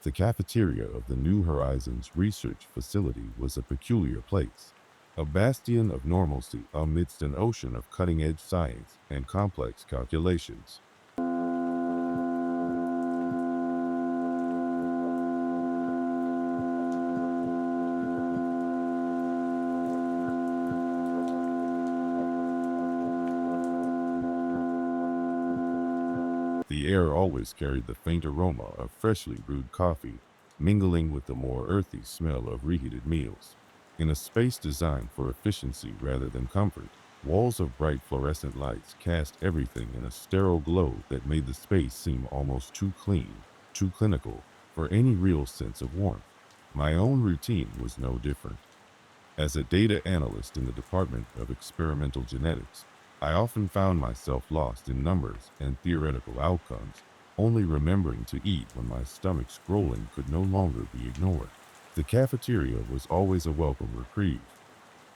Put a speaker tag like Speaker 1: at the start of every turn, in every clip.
Speaker 1: The cafeteria of the New Horizons research facility was a peculiar place, a bastion of normalcy amidst an ocean of cutting-edge science and complex calculations. The air always carried the faint aroma of freshly brewed coffee, mingling with the more earthy smell of reheated meals. In a space designed for efficiency rather than comfort, walls of bright fluorescent lights cast everything in a sterile glow that made the space seem almost too clean, too clinical, for any real sense of warmth. My own routine was no different. As a data analyst in the Department of Experimental Genetics, I often found myself lost in numbers and theoretical outcomes, only remembering to eat when my stomach's growling could no longer be ignored. The cafeteria was always a welcome reprieve.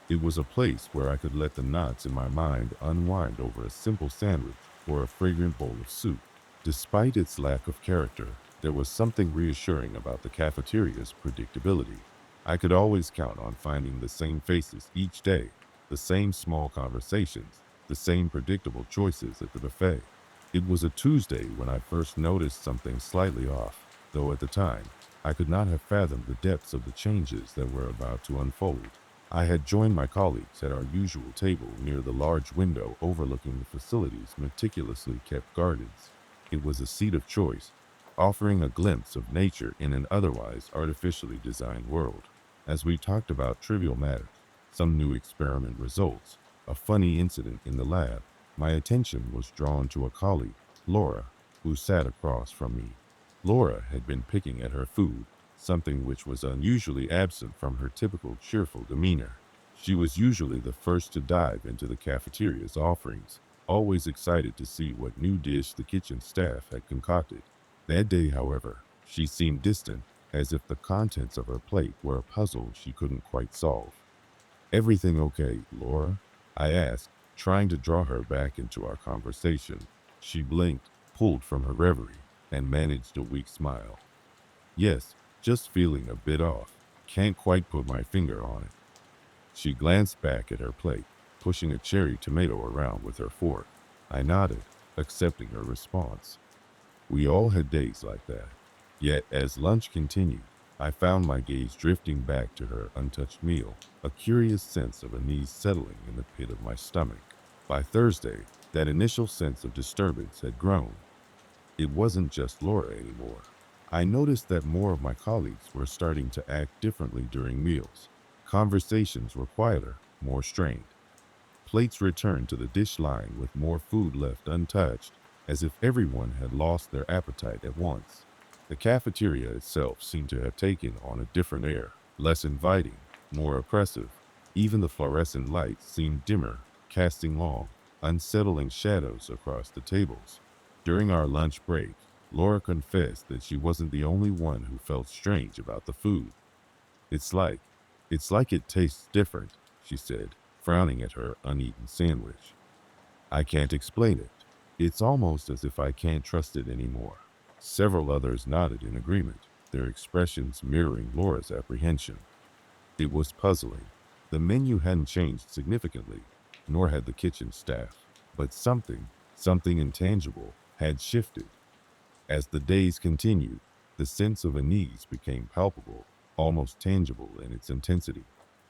Speaker 1: It was a place where I could let the knots in my mind unwind over a simple sandwich or a fragrant bowl of soup. Despite its lack of character, there was something reassuring about the cafeteria's predictability. I could always count on finding the same faces each day, the same small conversations, the same predictable choices at the buffet. It was a Tuesday when I first noticed something slightly off, though at the time, I could not have fathomed the depths of the changes that were about to unfold. I had joined my colleagues at our usual table near the large window overlooking the facility's meticulously kept gardens. It was a seat of choice, offering a glimpse of nature in an otherwise artificially designed world. As we talked about trivial matters, some new experiment results, a funny incident in the lab, my attention was drawn to a colleague, Laura, who sat across from me. Laura had been picking at her food, something which was unusually absent from her typical cheerful demeanor. She was usually the first to dive into the cafeteria's offerings, always excited to see what new dish the kitchen staff had concocted. That day, however, she seemed distant, as if the contents of her plate were a puzzle she couldn't quite solve. "Everything okay, Laura?" I asked, trying to draw her back into our conversation. She blinked, pulled from her reverie, and managed a weak smile. "Yes, just feeling a bit off. Can't quite put my finger on it." She glanced back at her plate, pushing a cherry tomato around with her fork. I nodded, accepting her response. We all had days like that. Yet, as lunch continued, I found my gaze drifting back to her untouched meal, a curious sense of unease settling in the pit of my stomach. By Thursday, that initial sense of disturbance had grown. It wasn't just Laura anymore. I noticed that more of my colleagues were starting to act differently during meals. Conversations were quieter, more strained. Plates returned to the dish line with more food left untouched, as if everyone had lost their appetite at once. The cafeteria itself seemed to have taken on a different air, less inviting, more oppressive. Even the fluorescent lights seemed dimmer, casting long, unsettling shadows across the tables. During our lunch break, Laura confessed that she wasn't the only one who felt strange about the food. It's like, it's like it tastes different, she said, frowning at her uneaten sandwich. "I can't explain it. It's almost as if I can't trust it anymore." Several others nodded in agreement, their expressions mirroring Laura's apprehension. It was puzzling. The menu hadn't changed significantly, nor had the kitchen staff. But something intangible, had shifted. As the days continued, the sense of unease became palpable, almost tangible in its intensity.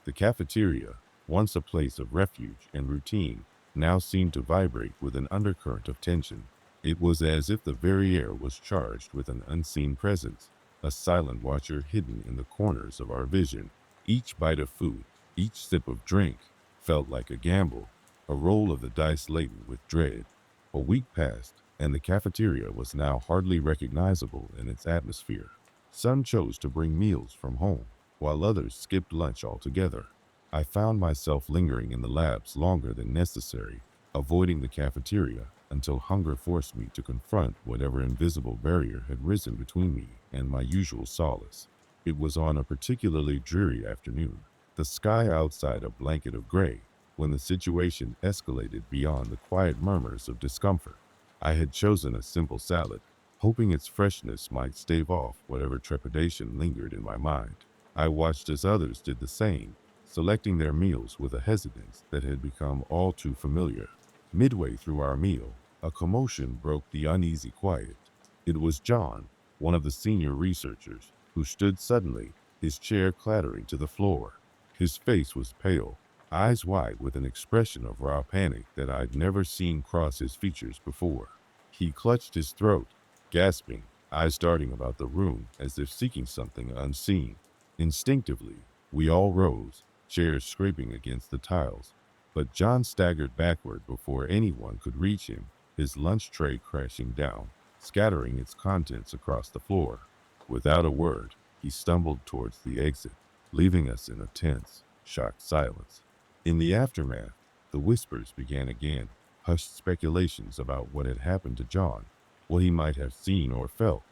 Speaker 1: The cafeteria, once a place of refuge and routine, now seemed to vibrate with an undercurrent of tension. It was as if the very air was charged with an unseen presence, a silent watcher hidden in the corners of our vision. Each bite of food, each sip of drink, felt like a gamble, a roll of the dice laden with dread. A week passed, and the cafeteria was now hardly recognizable in its atmosphere. Some chose to bring meals from home, while others skipped lunch altogether. I found myself lingering in the labs longer than necessary, avoiding the cafeteria until hunger forced me to confront whatever invisible barrier had risen between me and my usual solace. It was on a particularly dreary afternoon, the sky outside a blanket of gray, when the situation escalated beyond the quiet murmurs of discomfort. I had chosen a simple salad, hoping its freshness might stave off whatever trepidation lingered in my mind. I watched as others did the same, selecting their meals with a hesitance that had become all too familiar. Midway through our meal, a commotion broke the uneasy quiet. It was John, one of the senior researchers, who stood suddenly, his chair clattering to the floor. His face was pale, eyes wide with an expression of raw panic that I'd never seen cross his features before. He clutched his throat, gasping, eyes darting about the room as if seeking something unseen. Instinctively, we all rose, chairs scraping against the tiles. But John staggered backward before anyone could reach him, his lunch tray crashing down, scattering its contents across the floor. Without a word, he stumbled towards the exit, leaving us in a tense, shocked silence. In the aftermath, the whispers began again, hushed speculations about what had happened to John, what he might have seen or felt.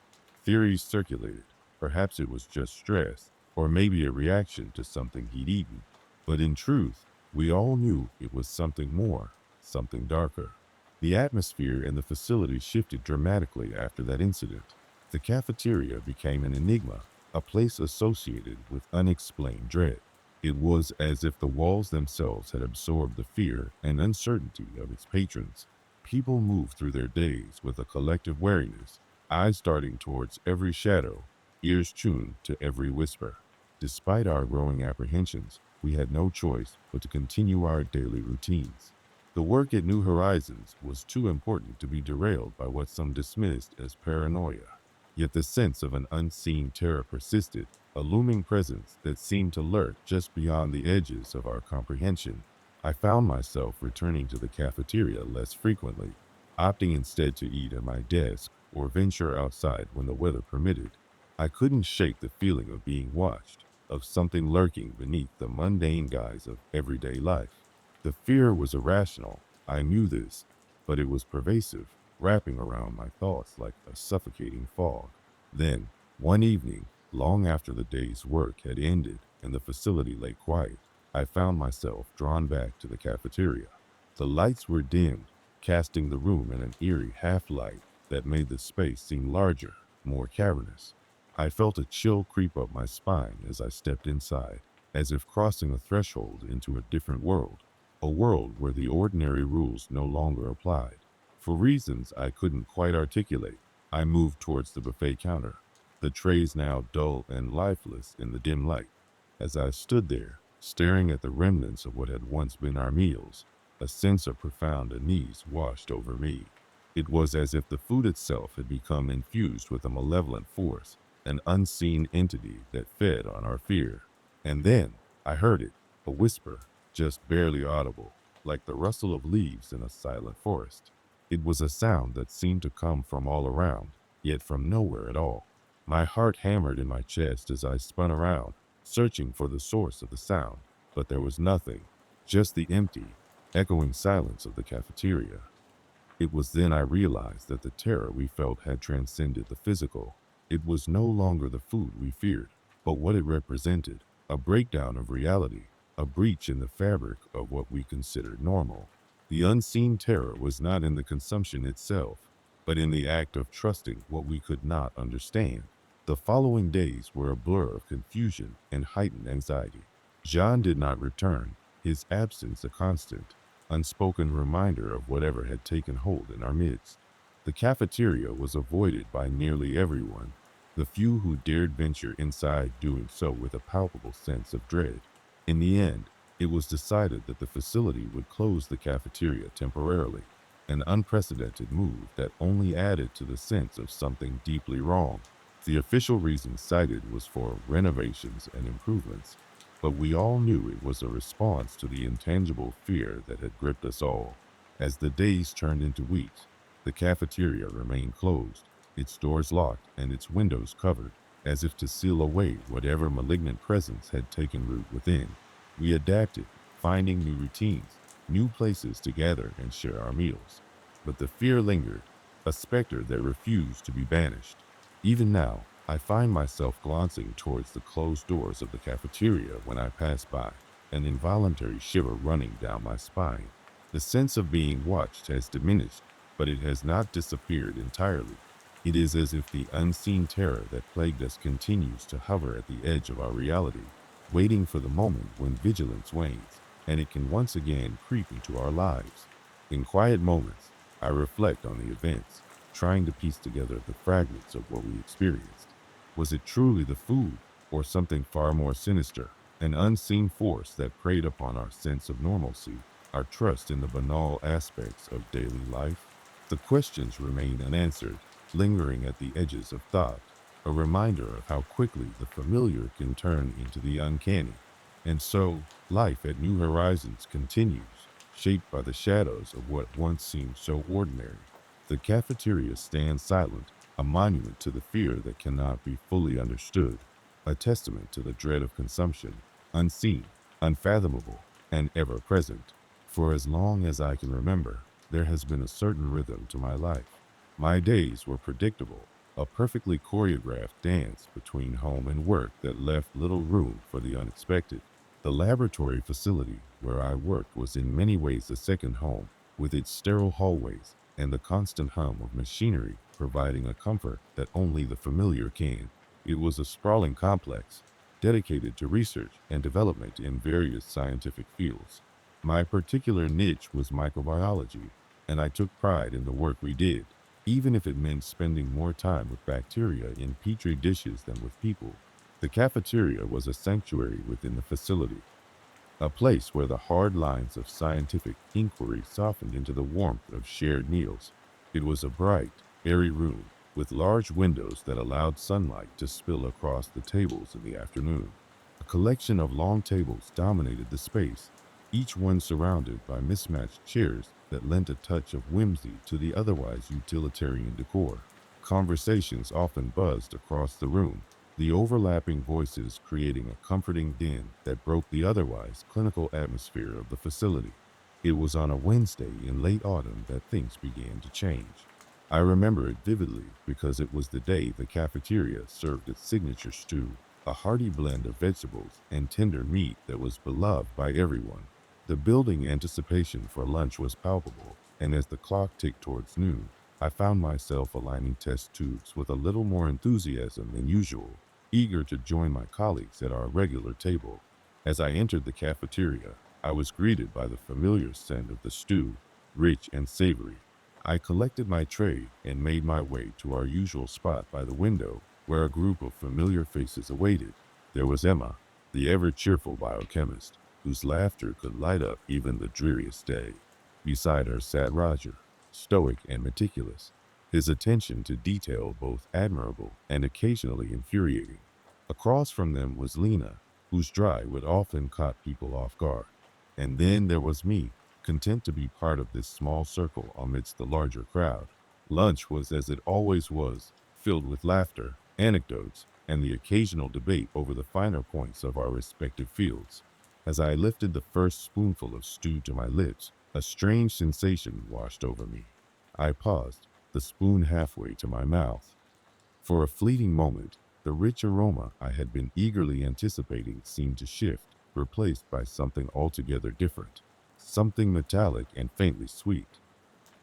Speaker 1: Theories circulated. Perhaps it was just stress, or maybe a reaction to something he'd eaten. But in truth, we all knew it was something more, something darker. The atmosphere in the facility shifted dramatically after that incident. The cafeteria became an enigma, a place associated with unexplained dread. It was as if the walls themselves had absorbed the fear and uncertainty of its patrons. People moved through their days with a collective wariness, eyes darting towards every shadow, ears tuned to every whisper. Despite our growing apprehensions, we had no choice but to continue our daily routines. The work at New Horizons was too important to be derailed by what some dismissed as paranoia. Yet the sense of an unseen terror persisted, a looming presence that seemed to lurk just beyond the edges of our comprehension. I found myself returning to the cafeteria less frequently, opting instead to eat at my desk or venture outside when the weather permitted. I couldn't shake the feeling of being watched, of something lurking beneath the mundane guise of everyday life. The fear was irrational, I knew this, but it was pervasive, wrapping around my thoughts like a suffocating fog. Then, one evening, long after the day's work had ended and the facility lay quiet, I found myself drawn back to the cafeteria. The lights were dimmed, casting the room in an eerie half-light that made the space seem larger, more cavernous. I felt a chill creep up my spine as I stepped inside, as if crossing a threshold into a different world, a world where the ordinary rules no longer applied. For reasons I couldn't quite articulate, I moved towards the buffet counter, the trays now dull and lifeless in the dim light. As I stood there, staring at the remnants of what had once been our meals, a sense of profound unease washed over me. It was as if the food itself had become infused with a malevolent force, an unseen entity that fed on our fear. And then I heard it, a whisper, just barely audible, like the rustle of leaves in a silent forest. It was a sound that seemed to come from all around, yet from nowhere at all. My heart hammered in my chest as I spun around, searching for the source of the sound, but there was nothing, just the empty, echoing silence of the cafeteria. It was then I realized that the terror we felt had transcended the physical. It was no longer the food we feared, but what it represented, a breakdown of reality, a breach in the fabric of what we considered normal. The unseen terror was not in the consumption itself, but in the act of trusting what we could not understand. The following days were a blur of confusion and heightened anxiety. John did not return, his absence a constant, unspoken reminder of whatever had taken hold in our midst. The cafeteria was avoided by nearly everyone, the few who dared venture inside doing so with a palpable sense of dread. In the end, it was decided that the facility would close the cafeteria temporarily, an unprecedented move that only added to the sense of something deeply wrong. The official reason cited was for renovations and improvements, but we all knew it was a response to the intangible fear that had gripped us all. As the days turned into weeks, the cafeteria remained closed, its doors locked and its windows covered, as if to seal away whatever malignant presence had taken root within. We adapted, finding new routines, new places to gather and share our meals. But the fear lingered, a specter that refused to be banished. Even now, I find myself glancing towards the closed doors of the cafeteria when I pass by, an involuntary shiver running down my spine. The sense of being watched has diminished, but it has not disappeared entirely. It is as if the unseen terror that plagued us continues to hover at the edge of our reality, waiting for the moment when vigilance wanes and it can once again creep into our lives. In quiet moments, I reflect on the events, trying to piece together the fragments of what we experienced. Was it truly the food, or something far more sinister, an unseen force that preyed upon our sense of normalcy, our trust in the banal aspects of daily life? The questions remain unanswered, lingering at the edges of thought, a reminder of how quickly the familiar can turn into the uncanny. And so, life at New Horizons continues, shaped by the shadows of what once seemed so ordinary. The cafeteria stands silent, a monument to the fear that cannot be fully understood, a testament to the dread of consumption, unseen, unfathomable, and ever present. For as long as I can remember, there has been a certain rhythm to my life. My days were predictable, a perfectly choreographed dance between home and work that left little room for the unexpected. The laboratory facility where I worked was in many ways a second home, with its sterile hallways and the constant hum of machinery providing a comfort that only the familiar can. It was a sprawling complex, dedicated to research and development in various scientific fields. My particular niche was microbiology, and I took pride in the work we did, even if it meant spending more time with bacteria in petri dishes than with people. The cafeteria was a sanctuary within the facility, a place where the hard lines of scientific inquiry softened into the warmth of shared meals. It was a bright, airy room with large windows that allowed sunlight to spill across the tables in the afternoon. A collection of long tables dominated the space, each one surrounded by mismatched chairs that lent a touch of whimsy to the otherwise utilitarian decor. Conversations often buzzed across the room, the overlapping voices creating a comforting din that broke the otherwise clinical atmosphere of the facility. It was on a Wednesday in late autumn that things began to change. I remember it vividly because it was the day the cafeteria served its signature stew, a hearty blend of vegetables and tender meat that was beloved by everyone. The building anticipation for lunch was palpable, and as the clock ticked towards noon, I found myself aligning test tubes with a little more enthusiasm than usual, eager to join my colleagues at our regular table. As I entered the cafeteria, I was greeted by the familiar scent of the stew, rich and savory. I collected my tray and made my way to our usual spot by the window, where a group of familiar faces awaited. There was Emma, the ever-cheerful biochemist, whose laughter could light up even the dreariest day. Beside her sat Roger, stoic and meticulous, his attention to detail both admirable and occasionally infuriating. Across from them was Lena, whose drive would often caught people off guard. And then there was me, content to be part of this small circle amidst the larger crowd. Lunch was as it always was, filled with laughter, anecdotes, and the occasional debate over the finer points of our respective fields. As I lifted the first spoonful of stew to my lips, a strange sensation washed over me. I paused, the spoon halfway to my mouth. For a fleeting moment, the rich aroma I had been eagerly anticipating seemed to shift, replaced by something altogether different, something metallic and faintly sweet.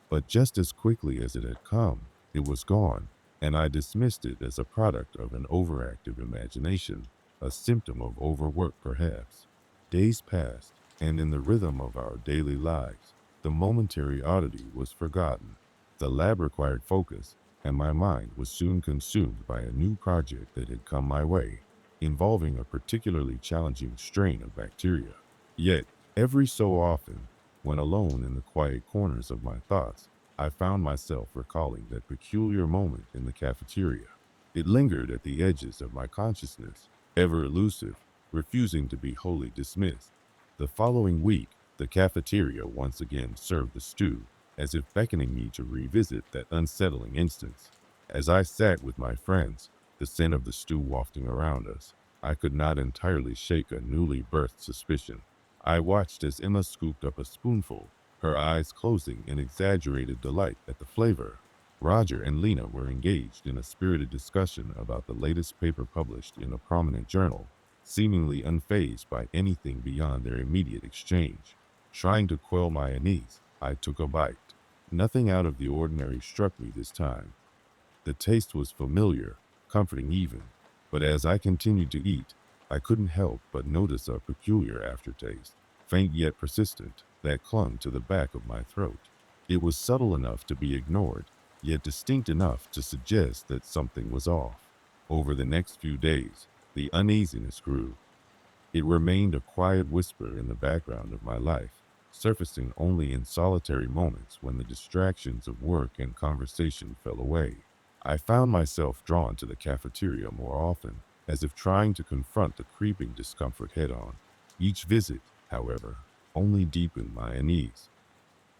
Speaker 1: But just as quickly as it had come, it was gone, and I dismissed it as a product of an overactive imagination, a symptom of overwork perhaps. Days passed, and in the rhythm of our daily lives, the momentary oddity was forgotten. The lab required focus, and my mind was soon consumed by a new project that had come my way, involving a particularly challenging strain of bacteria. Yet, every so often, when alone in the quiet corners of my thoughts, I found myself recalling that peculiar moment in the cafeteria. It lingered at the edges of my consciousness, ever elusive, refusing to be wholly dismissed. The following week, the cafeteria once again served the stew, as if beckoning me to revisit that unsettling instance. As I sat with my friends, the scent of the stew wafting around us, I could not entirely shake a newly birthed suspicion. I watched as Emma scooped up a spoonful, her eyes closing in exaggerated delight at the flavor. Roger and Lena were engaged in a spirited discussion about the latest paper published in a prominent journal, seemingly unfazed by anything beyond their immediate exchange. Trying to quell my unease, I took a bite. Nothing out of the ordinary struck me this time. The taste was familiar, comforting even, but as I continued to eat, I couldn't help but notice a peculiar aftertaste, faint yet persistent, that clung to the back of my throat. It was subtle enough to be ignored, yet distinct enough to suggest that something was off. Over the next few days, the uneasiness grew. It remained a quiet whisper in the background of my life, surfacing only in solitary moments when the distractions of work and conversation fell away. I found myself drawn to the cafeteria more often, as if trying to confront the creeping discomfort head on. Each visit, however, only deepened my unease.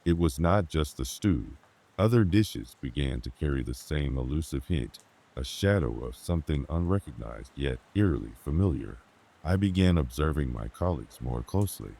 Speaker 1: It was not just the stew. Other dishes began to carry the same elusive hint, a shadow of something unrecognized yet eerily familiar. I began observing my colleagues more closely.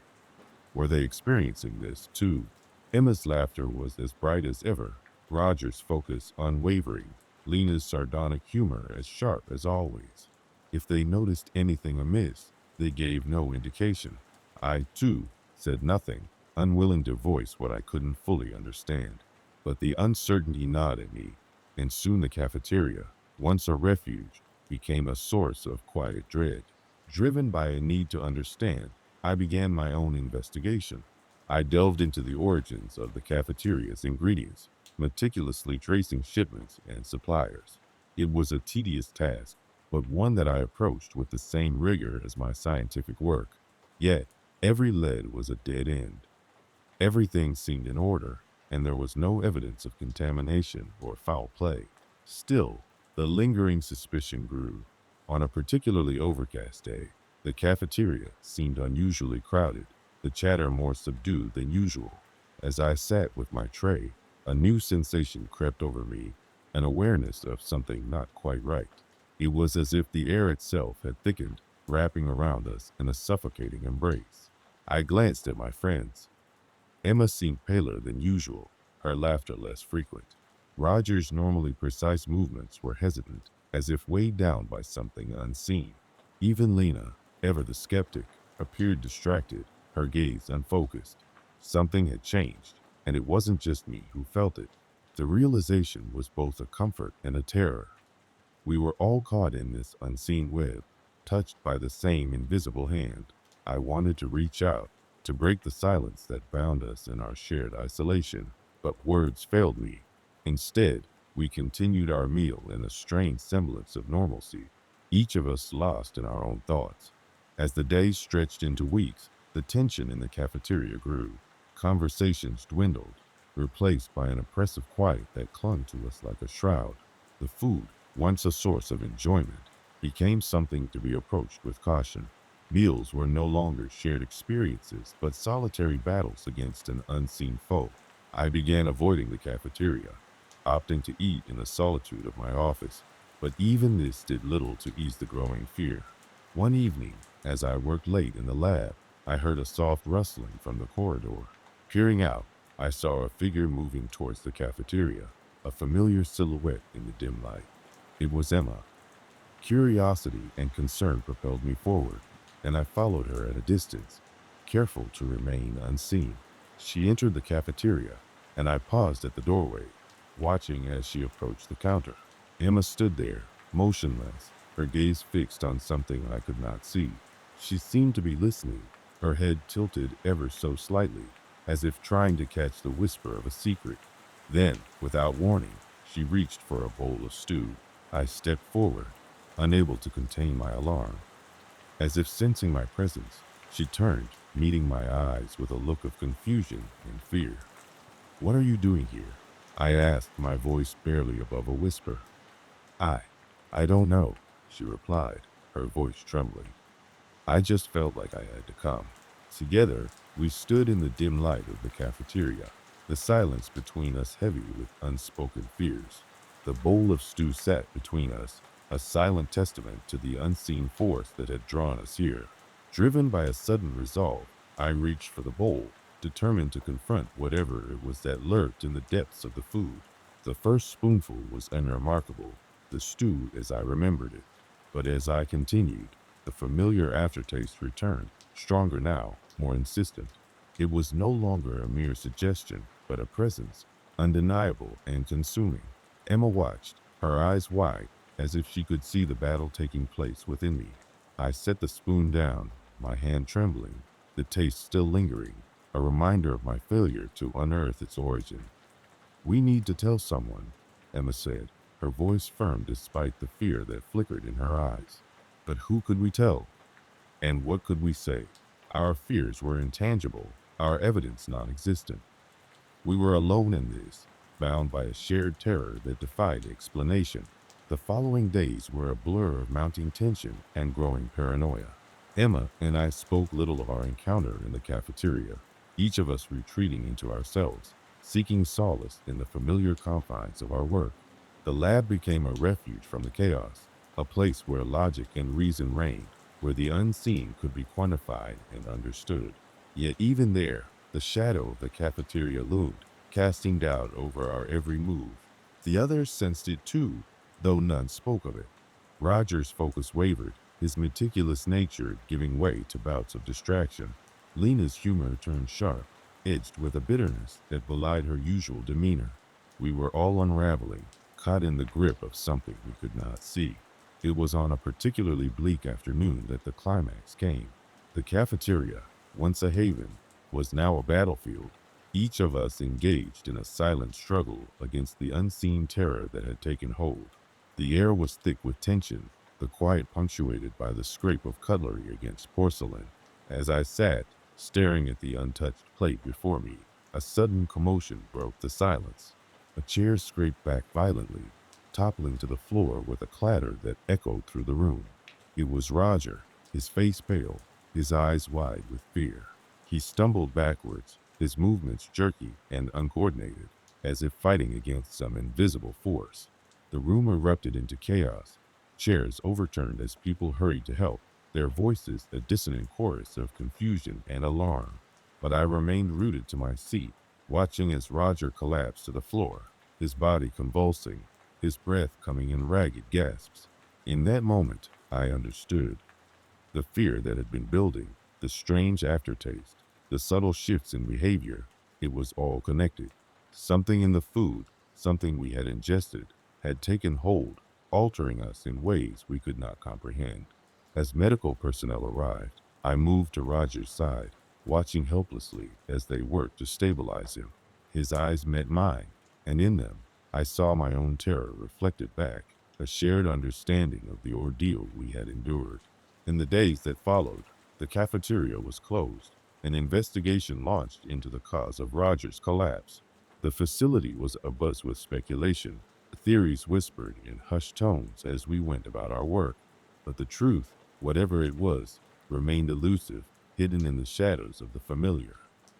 Speaker 1: Were they experiencing this too? Emma's laughter was as bright as ever, Roger's focus unwavering, Lena's sardonic humor as sharp as always. If they noticed anything amiss, they gave no indication. I, too, said nothing, unwilling to voice what I couldn't fully understand. But the uncertainty gnawed at me, and soon the cafeteria, once a refuge, became a source of quiet dread. Driven by a need to understand, I began my own investigation. I delved into the origins of the cafeteria's ingredients, meticulously tracing shipments and suppliers. It was a tedious task, but one that I approached with the same rigor as my scientific work. Yet, every lead was a dead end. Everything seemed in order, and there was no evidence of contamination or foul play. Still, the lingering suspicion grew. On a particularly overcast day, the cafeteria seemed unusually crowded, the chatter more subdued than usual. As I sat with my tray, a new sensation crept over me, an awareness of something not quite right. It was as if the air itself had thickened, wrapping around us in a suffocating embrace. I glanced at my friends. Emma seemed paler than usual, her laughter less frequent. Roger's normally precise movements were hesitant, as if weighed down by something unseen. Even Lena, ever the skeptic, appeared distracted, her gaze unfocused. Something had changed, and it wasn't just me who felt it. The realization was both a comfort and a terror. We were all caught in this unseen web, touched by the same invisible hand. I wanted to reach out, to break the silence that bound us in our shared isolation, but words failed me. Instead, we continued our meal in a strange semblance of normalcy, each of us lost in our own thoughts. As the days stretched into weeks, the tension in the cafeteria grew. Conversations dwindled, replaced by an oppressive quiet that clung to us like a shroud. The food, once a source of enjoyment, became something to be approached with caution. Meals were no longer shared experiences, but solitary battles against an unseen foe. I began avoiding the cafeteria, opting to eat in the solitude of my office, but even this did little to ease the growing fear. One evening, as I worked late in the lab, I heard a soft rustling from the corridor. Peering out, I saw a figure moving towards the cafeteria, a familiar silhouette in the dim light. It was Emma. Curiosity and concern propelled me forward, and I followed her at a distance, careful to remain unseen. She entered the cafeteria, and I paused at the doorway, watching as she approached the counter. Emma stood there, motionless, her gaze fixed on something I could not see. She seemed to be listening, her head tilted ever so slightly, as if trying to catch the whisper of a secret. Then, without warning, she reached for a bowl of stew. I stepped forward, unable to contain my alarm. As if sensing my presence, she turned, meeting my eyes with a look of confusion and fear. "What are you doing here?" I asked, my voice barely above a whisper. I, I don't know," she replied, her voice trembling. "I just felt like I had to come." Together, we stood in the dim light of the cafeteria, the silence between us heavy with unspoken fears. The bowl of stew sat between us, a silent testament to the unseen force that had drawn us here. Driven by a sudden resolve, I reached for the bowl, determined to confront whatever it was that lurked in the depths of the food. The first spoonful was unremarkable, the stew as I remembered it. But as I continued, the familiar aftertaste returned, stronger now, more insistent. It was no longer a mere suggestion, but a presence, undeniable and consuming. Emma watched, her eyes wide, as if she could see the battle taking place within me. I set the spoon down, my hand trembling, the taste still lingering, a reminder of my failure to unearth its origin. "We need to tell someone," Emma said, her voice firm despite the fear that flickered in her eyes. But who could we tell? And what could we say? Our fears were intangible, our evidence non existent. We were alone in this, bound by a shared terror that defied explanation. The following days were a blur of mounting tension and growing paranoia. Emma and I spoke little of our encounter in the cafeteria, each of us retreating into ourselves, seeking solace in the familiar confines of our work. The lab became a refuge from the chaos, a place where logic and reason reigned, where the unseen could be quantified and understood. Yet even there, the shadow of the cafeteria loomed, casting doubt over our every move. The others sensed it too, though none spoke of it. Roger's focus wavered, his meticulous nature giving way to bouts of distraction. Lena's humor turned sharp, edged with a bitterness that belied her usual demeanor. We were all unraveling, caught in the grip of something we could not see. It was on a particularly bleak afternoon that the climax came. The cafeteria, once a haven, was now a battlefield, each of us engaged in a silent struggle against the unseen terror that had taken hold. The air was thick with tension, the quiet punctuated by the scrape of cutlery against porcelain. As I sat, staring at the untouched plate before me, a sudden commotion broke the silence. A chair scraped back violently, toppling to the floor with a clatter that echoed through the room. It was Roger, his face pale, his eyes wide with fear. He stumbled backwards, his movements jerky and uncoordinated, as if fighting against some invisible force. The room erupted into chaos. Chairs overturned as people hurried to help, their voices a dissonant chorus of confusion and alarm. But I remained rooted to my seat, watching as Roger collapsed to the floor, his body convulsing, his breath coming in ragged gasps. In that moment, I understood. The fear that had been building, the strange aftertaste, the subtle shifts in behavior, it was all connected. Something in the food, something we had ingested, had taken hold, altering us in ways we could not comprehend. As medical personnel arrived, I moved to Roger's side, watching helplessly as they worked to stabilize him. His eyes met mine, and in them, I saw my own terror reflected back, a shared understanding of the ordeal we had endured. In the days that followed, the cafeteria was closed. An investigation launched into the cause of Roger's collapse. The facility was abuzz with speculation, theories whispered in hushed tones as we went about our work. But the truth, whatever it was, remained elusive, hidden in the shadows of the familiar.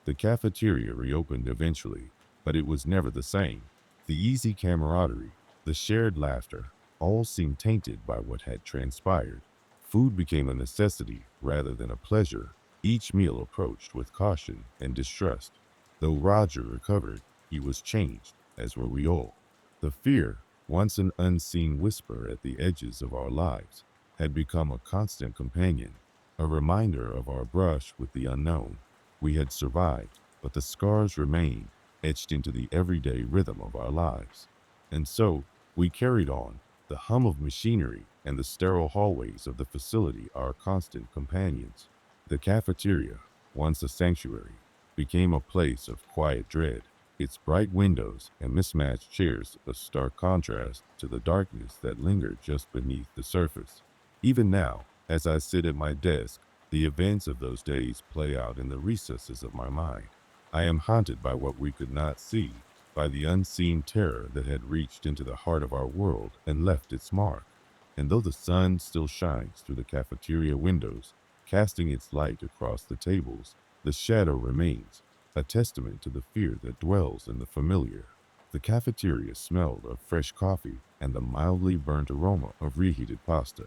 Speaker 1: The cafeteria reopened eventually, but it was never the same. The easy camaraderie, the shared laughter, all seemed tainted by what had transpired. Food became a necessity rather than a pleasure, each meal approached with caution and distrust. Though Roger recovered, he was changed, as were we all. The fear, once an unseen whisper at the edges of our lives, had become a constant companion, a reminder of our brush with the unknown. We had survived, but the scars remained, etched into the everyday rhythm of our lives. And so, we carried on, the hum of machinery and the sterile hallways of the facility our constant companions. The cafeteria, once a sanctuary, became a place of quiet dread, its bright windows and mismatched chairs a stark contrast to the darkness that lingered just beneath the surface. Even now, as I sit at my desk, the events of those days play out in the recesses of my mind. I am haunted by what we could not see, by the unseen terror that had reached into the heart of our world and left its mark. And though the sun still shines through the cafeteria windows, casting its light across the tables, the shadow remains, a testament to the fear that dwells in the familiar. The cafeteria smelled of fresh coffee and the mildly burnt aroma of reheated pasta.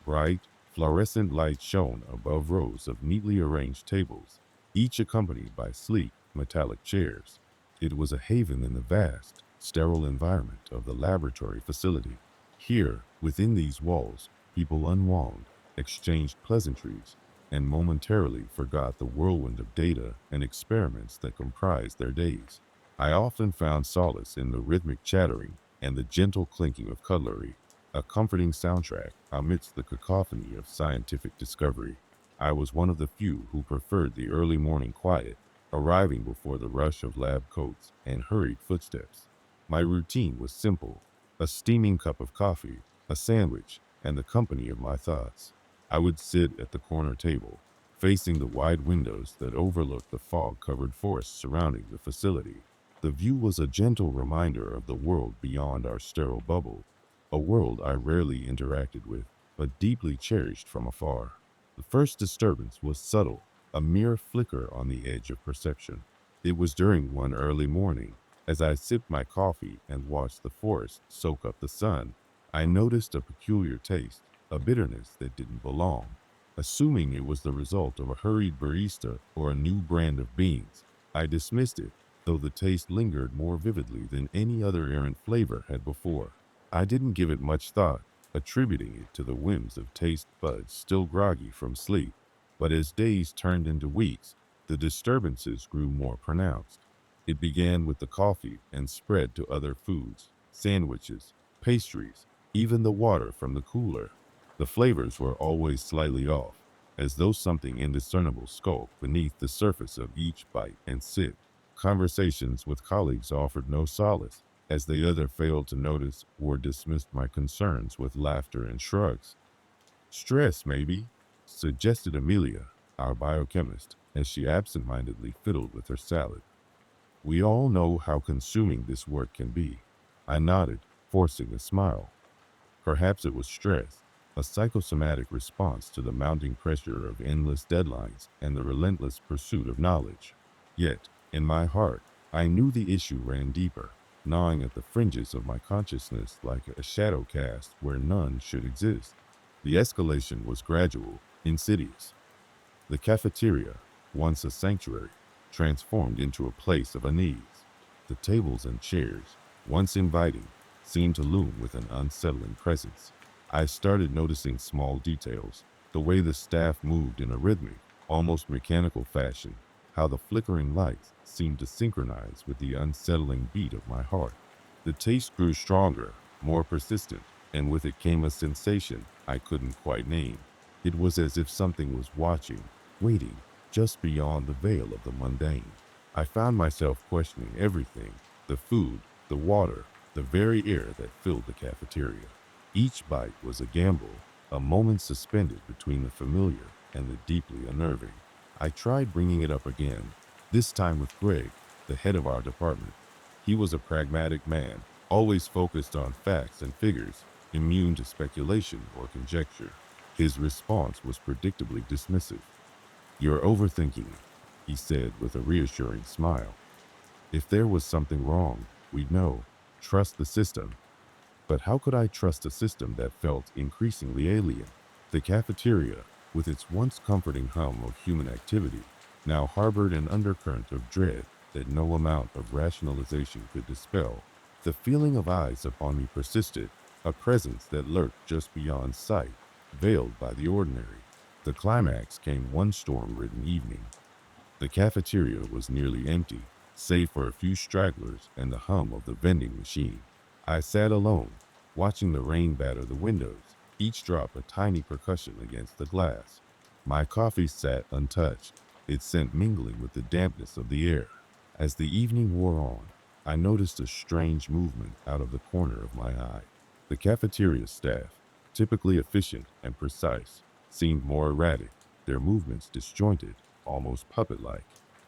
Speaker 1: Bright, fluorescent light shone above rows of neatly arranged tables, each accompanied by sleek, metallic chairs. It was a haven in the vast, sterile environment of the laboratory facility. Here, within these walls, people unwound, exchanged pleasantries, and momentarily forgot the whirlwind of data and experiments that comprised their days. I often found solace in the rhythmic chattering, and the gentle clinking of cutlery, a comforting soundtrack amidst the cacophony of scientific discovery. I was one of the few who preferred the early morning quiet, arriving before the rush of lab coats and hurried footsteps. My routine was simple: a steaming cup of coffee, a sandwich, and the company of my thoughts. I would sit at the corner table, facing the wide windows that overlooked the fog-covered forest surrounding the facility. The view was a gentle reminder of the world beyond our sterile bubble, a world I rarely interacted with, but deeply cherished from afar. The first disturbance was subtle, a mere flicker on the edge of perception. It was during one early morning, as I sipped my coffee and watched the forest soak up the sun. I noticed a peculiar taste, a bitterness that didn't belong. Assuming it was the result of a hurried barista or a new brand of beans, I dismissed it, though the taste lingered more vividly than any other errant flavor had before. I didn't give it much thought, attributing it to the whims of taste buds still groggy from sleep. But as days turned into weeks, the disturbances grew more pronounced. It began with the coffee and spread to other foods, sandwiches, pastries, even the water from the cooler. The flavors were always slightly off, as though something indiscernible skulked beneath the surface of each bite and sip. Conversations with colleagues offered no solace, as they either failed to notice or dismissed my concerns with laughter and shrugs. Stress, maybe, suggested Amelia, our biochemist, as she absent-mindedly fiddled with her salad. We all know how consuming this work can be. I nodded, forcing a smile. Perhaps it was stress, a psychosomatic response to the mounting pressure of endless deadlines and the relentless pursuit of knowledge. Yet, in my heart, I knew the issue ran deeper, gnawing at the fringes of my consciousness like a shadow cast where none should exist. The escalation was gradual, insidious. The cafeteria, once a sanctuary, transformed into a place of unease. The tables and chairs, once inviting, seemed to loom with an unsettling presence. I started noticing small details, the way the staff moved in a rhythmic, almost mechanical fashion, how the flickering lights seemed to synchronize with the unsettling beat of my heart. The taste grew stronger, more persistent, and with it came a sensation I couldn't quite name. It was as if something was watching, waiting, just beyond the veil of the mundane. I found myself questioning everything: the food, the water, the very air that filled the cafeteria. Each bite was a gamble, a moment suspended between the familiar and the deeply unnerving. I tried bringing it up again, this time with Greg, the head of our department. He was a pragmatic man, always focused on facts and figures, immune to speculation or conjecture. His response was predictably dismissive. "You're overthinking it," he said with a reassuring smile. "If there was something wrong, we'd know. Trust the system." But how could I trust a system that felt increasingly alien? The cafeteria, with its once comforting hum of human activity, now harbored an undercurrent of dread that no amount of rationalization could dispel. The feeling of eyes upon me persisted, a presence that lurked just beyond sight, veiled by the ordinary. The climax came one storm-ridden evening. The cafeteria was nearly empty, save for a few stragglers and the hum of the vending machine. I sat alone, watching the rain batter the windows, each drop a tiny percussion against the glass. My coffee sat untouched, its scent mingling with the dampness of the air. As the evening wore on, I noticed a strange movement out of the corner of my eye. The cafeteria staff, typically efficient and precise, seemed more erratic, their movements disjointed, almost puppet-like.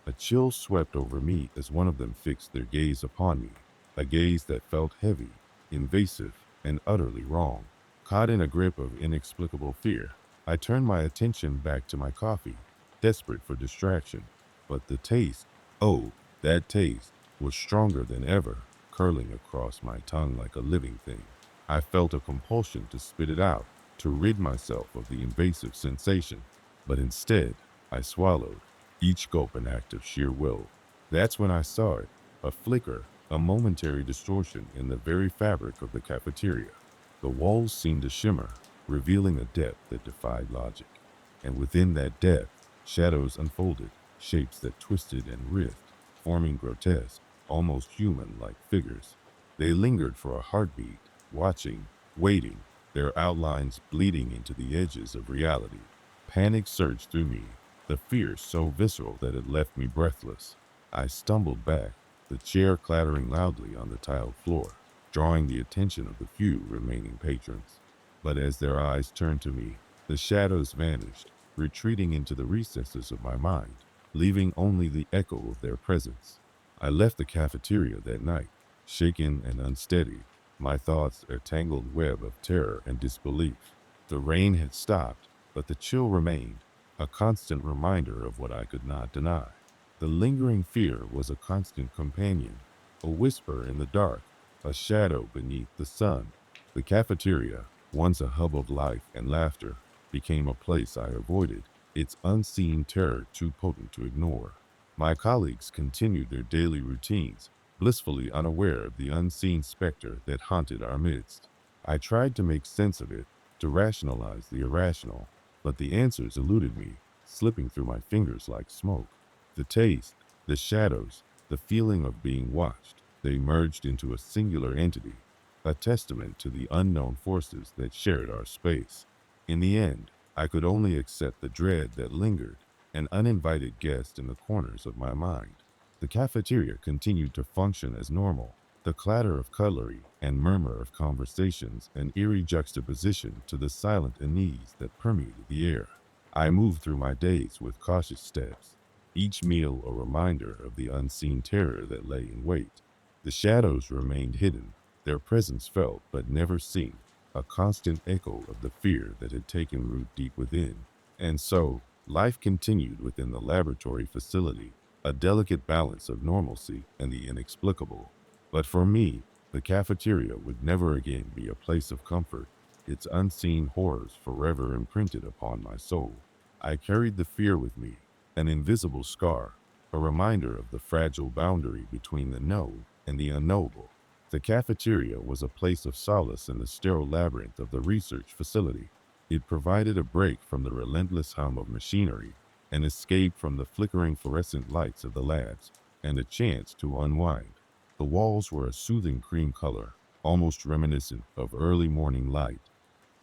Speaker 1: A chill swept over me as one of them fixed their gaze upon me, a gaze that felt heavy, invasive, and utterly wrong. Caught in a grip of inexplicable fear, I turned my attention back to my coffee, desperate for distraction. But the taste, oh, that taste, was stronger than ever, curling across my tongue like a living thing. I felt a compulsion to spit it out, to rid myself of the invasive sensation. But instead, I swallowed, each gulp an act of sheer will. That's when I saw it, a flicker, a momentary distortion in the very fabric of the cafeteria. The walls seemed to shimmer, revealing a depth that defied logic. And within that depth, shadows unfolded, shapes that twisted and writhed, forming grotesque, almost human-like figures. They lingered for a heartbeat, watching, waiting, their outlines bleeding into the edges of reality. Panic surged through me, the fear so visceral that it left me breathless. I stumbled back, the chair clattering loudly on the tiled floor, drawing the attention of the few remaining patrons. But as their eyes turned to me, the shadows vanished, retreating into the recesses of my mind, leaving only the echo of their presence. I left the cafeteria that night, shaken and unsteady, my thoughts a tangled web of terror and disbelief. The rain had stopped, but the chill remained, a constant reminder of what I could not deny. The lingering fear was a constant companion, a whisper in the dark, a shadow beneath the sun. The cafeteria, once a hub of life and laughter, became a place I avoided, its unseen terror too potent to ignore. My colleagues continued their daily routines, blissfully unaware of the unseen specter that haunted our midst. I tried to make sense of it, to rationalize the irrational, but the answers eluded me, slipping through my fingers like smoke. The taste, the shadows, the feeling of being watched, they merged into a singular entity, a testament to the unknown forces that shared our space. In the end, I could only accept the dread that lingered, an uninvited guest in the corners of my mind. The cafeteria continued to function as normal, the clatter of cutlery and murmur of conversations an eerie juxtaposition to the silent unease that permeated the air. I moved through my days with cautious steps, each meal a reminder of the unseen terror that lay in wait. The shadows remained hidden, their presence felt but never seen, a constant echo of the fear that had taken root deep within. And so, life continued within the laboratory facility, a delicate balance of normalcy and the inexplicable. But for me, the cafeteria would never again be a place of comfort, its unseen horrors forever imprinted upon my soul. I carried the fear with me, an invisible scar, a reminder of the fragile boundary between the known and the unknowable. The cafeteria was a place of solace in the sterile labyrinth of the research facility. It provided a break from the relentless hum of machinery, an escape from the flickering fluorescent lights of the labs, and a chance to unwind. The walls were a soothing cream color, almost reminiscent of early morning light,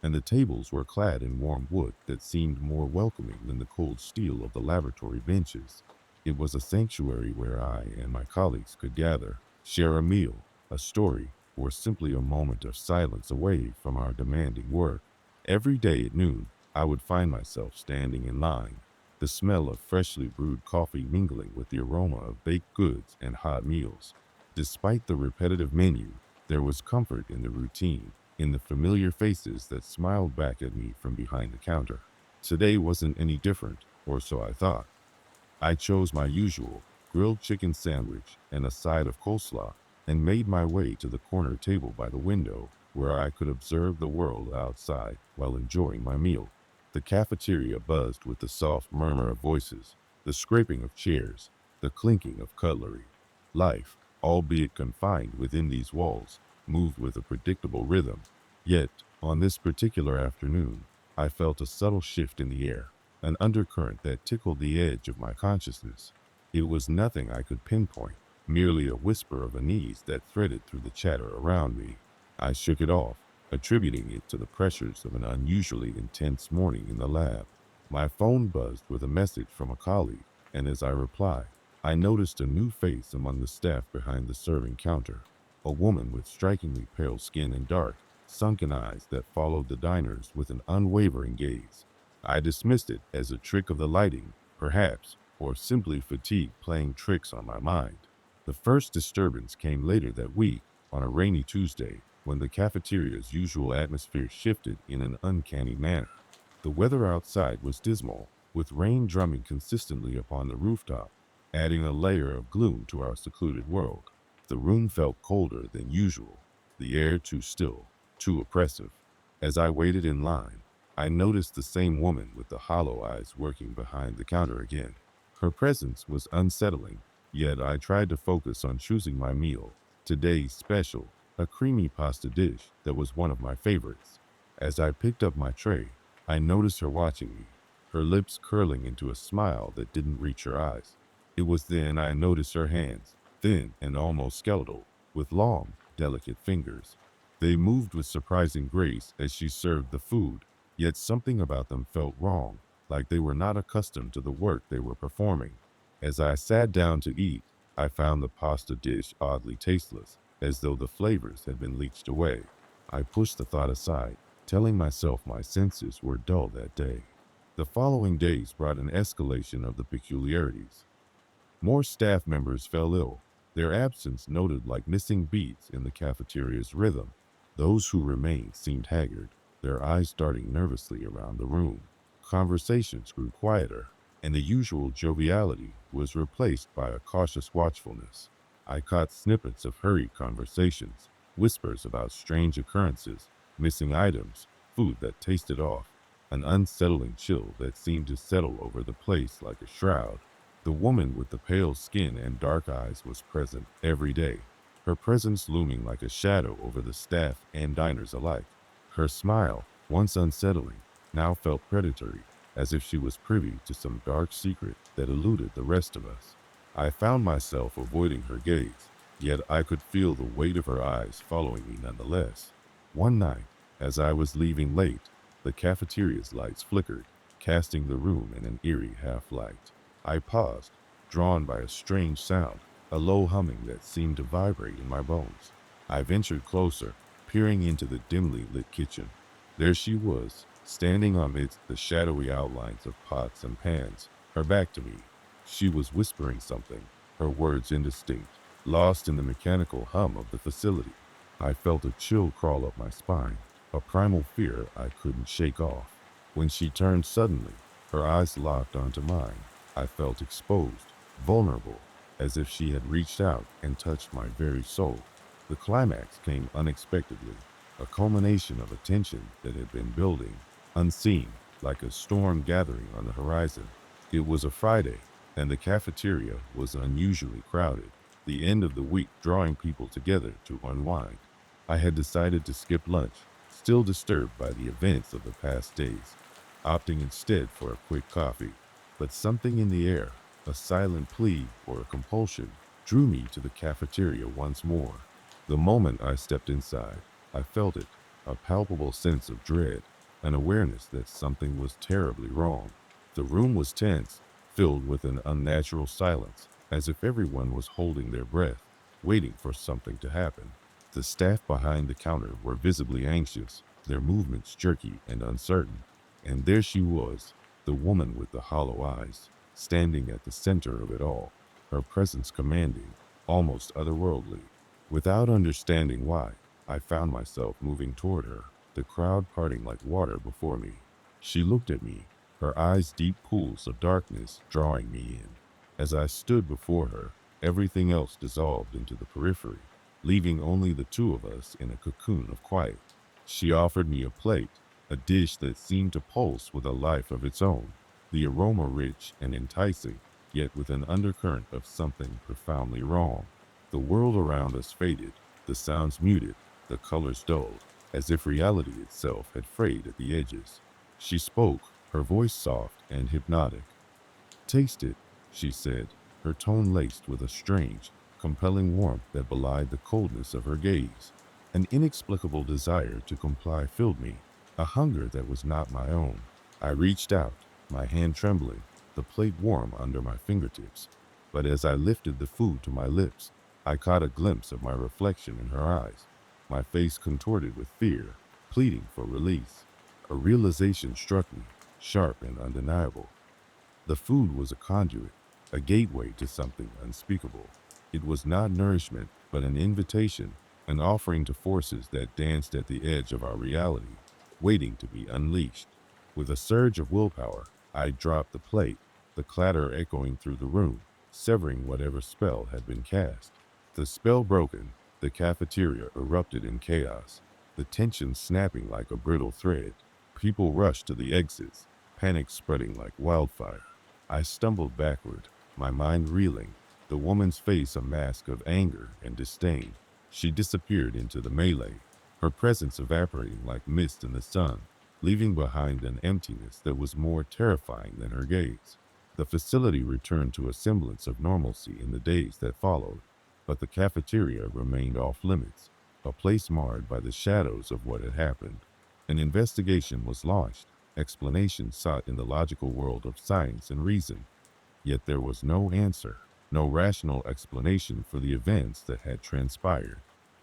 Speaker 1: and the tables were clad in warm wood that seemed more welcoming than the cold steel of the laboratory benches. It was a sanctuary where I and my colleagues could gather, share a meal, a story, or simply a moment of silence away from our demanding work. Every day at noon, I would find myself standing in line, the smell of freshly brewed coffee mingling with the aroma of baked goods and hot meals. Despite the repetitive menu, there was comfort in the routine, in the familiar faces that smiled back at me from behind the counter. Today wasn't any different, or so I thought. I chose my usual grilled chicken sandwich and a side of coleslaw and made my way to the corner table by the window where I could observe the world outside while enjoying my meal. The cafeteria buzzed with the soft murmur of voices, the scraping of chairs, the clinking of cutlery. Life, albeit confined within these walls, moved with a predictable rhythm. Yet, on this particular afternoon, I felt a subtle shift in the air, an undercurrent that tickled the edge of my consciousness. It was nothing I could pinpoint, merely a whisper of unease that threaded through the chatter around me. I shook it off, attributing it to the pressures of an unusually intense morning in the lab. My phone buzzed with a message from a colleague, and as I replied, I noticed a new face among the staff behind the serving counter, a woman with strikingly pale skin and dark, sunken eyes that followed the diners with an unwavering gaze. I dismissed it as a trick of the lighting, perhaps, or simply fatigue playing tricks on my mind. The first disturbance came later that week, on a rainy Tuesday, when the cafeteria's usual atmosphere shifted in an uncanny manner. The weather outside was dismal, with rain drumming consistently upon the rooftop, adding a layer of gloom to our secluded world. The room felt colder than usual, the air too still, too oppressive. As I waited in line, I noticed the same woman with the hollow eyes working behind the counter again. Her presence was unsettling, yet I tried to focus on choosing my meal, today's special, a creamy pasta dish that was one of my favorites. As I picked up my tray, I noticed her watching me, her lips curling into a smile that didn't reach her eyes. It was then I noticed her hands, thin and almost skeletal, with long, delicate fingers. They moved with surprising grace as she served the food, yet something about them felt wrong, like they were not accustomed to the work they were performing. As I sat down to eat, I found the pasta dish oddly tasteless, as though the flavors had been leached away. I pushed the thought aside, telling myself my senses were dull that day. The following days brought an escalation of the peculiarities. More staff members fell ill, their absence noted like missing beats in the cafeteria's rhythm. Those who remained seemed haggard, their eyes darting nervously around the room. Conversations grew quieter, and the usual joviality was replaced by a cautious watchfulness. I caught snippets of hurried conversations, whispers about strange occurrences, missing items, food that tasted off, an unsettling chill that seemed to settle over the place like a shroud. The woman with the pale skin and dark eyes was present every day, her presence looming like a shadow over the staff and diners alike. Her smile, once unsettling, now felt predatory, as if she was privy to some dark secret that eluded the rest of us. I found myself avoiding her gaze, yet I could feel the weight of her eyes following me nonetheless. One night, as I was leaving late, the cafeteria's lights flickered, casting the room in an eerie half-light. I paused, drawn by a strange sound, a low humming that seemed to vibrate in my bones. I ventured closer, peering into the dimly lit kitchen. There she was, standing amidst the shadowy outlines of pots and pans, her back to me. She was whispering something, her words indistinct, lost in the mechanical hum of the facility. I felt a chill crawl up my spine, a primal fear I couldn't shake off. When she turned suddenly, her eyes locked onto mine. I felt exposed, vulnerable, as if she had reached out and touched my very soul. The climax came unexpectedly, a culmination of a tension that had been building, unseen, like a storm gathering on the horizon. It was a Friday, and the cafeteria was unusually crowded, the end of the week drawing people together to unwind. I had decided to skip lunch, still disturbed by the events of the past days, opting instead for a quick coffee. But something in the air, a silent plea or a compulsion, drew me to the cafeteria once more. The moment I stepped inside, I felt it, a palpable sense of dread, an awareness that something was terribly wrong. The room was tense, filled with an unnatural silence, as if everyone was holding their breath, waiting for something to happen. The staff behind the counter were visibly anxious, their movements jerky and uncertain. And there she was, the woman with the hollow eyes, standing at the center of it all, her presence commanding, almost otherworldly. Without understanding why, I found myself moving toward her, the crowd parting like water before me. She looked at me, her eyes deep pools of darkness drawing me in. As I stood before her, everything else dissolved into the periphery, leaving only the two of us in a cocoon of quiet. She offered me a plate, a dish that seemed to pulse with a life of its own, the aroma rich and enticing, yet with an undercurrent of something profoundly wrong. The world around us faded, the sounds muted, the colors dulled, as if reality itself had frayed at the edges. She spoke, her voice soft and hypnotic. "Taste it," she said, her tone laced with a strange, compelling warmth that belied the coldness of her gaze. An inexplicable desire to comply filled me, a hunger that was not my own. I reached out, my hand trembling, the plate warm under my fingertips. But as I lifted the food to my lips, I caught a glimpse of my reflection in her eyes, my face contorted with fear, pleading for release. A realization struck me, sharp and undeniable. The food was a conduit, a gateway to something unspeakable. It was not nourishment, but an invitation, an offering to forces that danced at the edge of our reality, waiting to be unleashed. With a surge of willpower, I dropped the plate, the clatter echoing through the room, severing whatever spell had been cast. The spell broken, the cafeteria erupted in chaos, the tension snapping like a brittle thread. People rushed to the exits, panic spreading like wildfire. I stumbled backward, my mind reeling, the woman's face a mask of anger and disdain. She disappeared into the melee, her presence evaporating like mist in the sun, leaving behind an emptiness that was more terrifying than her gaze. The facility returned to a semblance of normalcy in the days that followed, but the cafeteria remained off limits, a place marred by the shadows of what had happened. An investigation was launched, explanations sought in the logical world of science and reason, yet there was no answer, no rational explanation for the events that had transpired.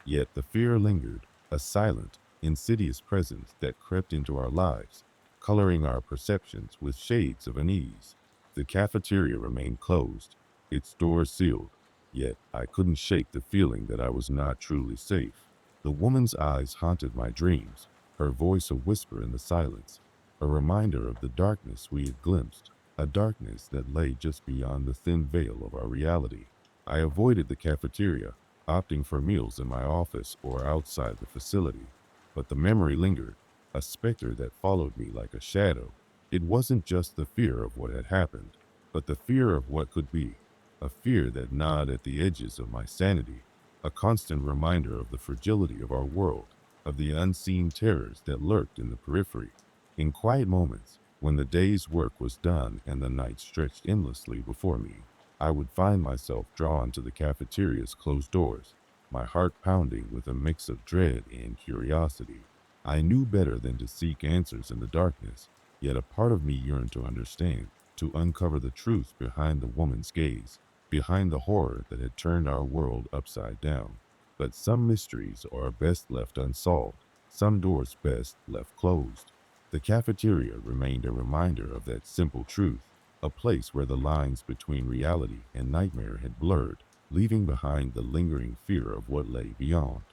Speaker 1: Yet the fear lingered, a silent, insidious presence that crept into our lives, coloring our perceptions with shades of unease. The cafeteria remained closed, its doors sealed, yet I couldn't shake the feeling that I was not truly safe. The woman's eyes haunted my dreams, her voice a whisper in the silence, a reminder of the darkness we had glimpsed, a darkness that lay just beyond the thin veil of our reality. I avoided the cafeteria, opting for meals in my office or outside the facility. But the memory lingered, a specter that followed me like a shadow. It wasn't just the fear of what had happened, but the fear of what could be, a fear that gnawed at the edges of my sanity, a constant reminder of the fragility of our world, of the unseen terrors that lurked in the periphery. In quiet moments, when the day's work was done and the night stretched endlessly before me, I would find myself drawn to the cafeteria's closed doors, my heart pounding with a mix of dread and curiosity. I knew better than to seek answers in the darkness, yet a part of me yearned to understand, to uncover the truth behind the woman's gaze, behind the horror that had turned our world upside down. But some mysteries are best left unsolved, some doors best left closed. The cafeteria remained a reminder of that simple truth, a place where the lines between reality and nightmare had blurred, leaving behind the lingering fear of what lay beyond.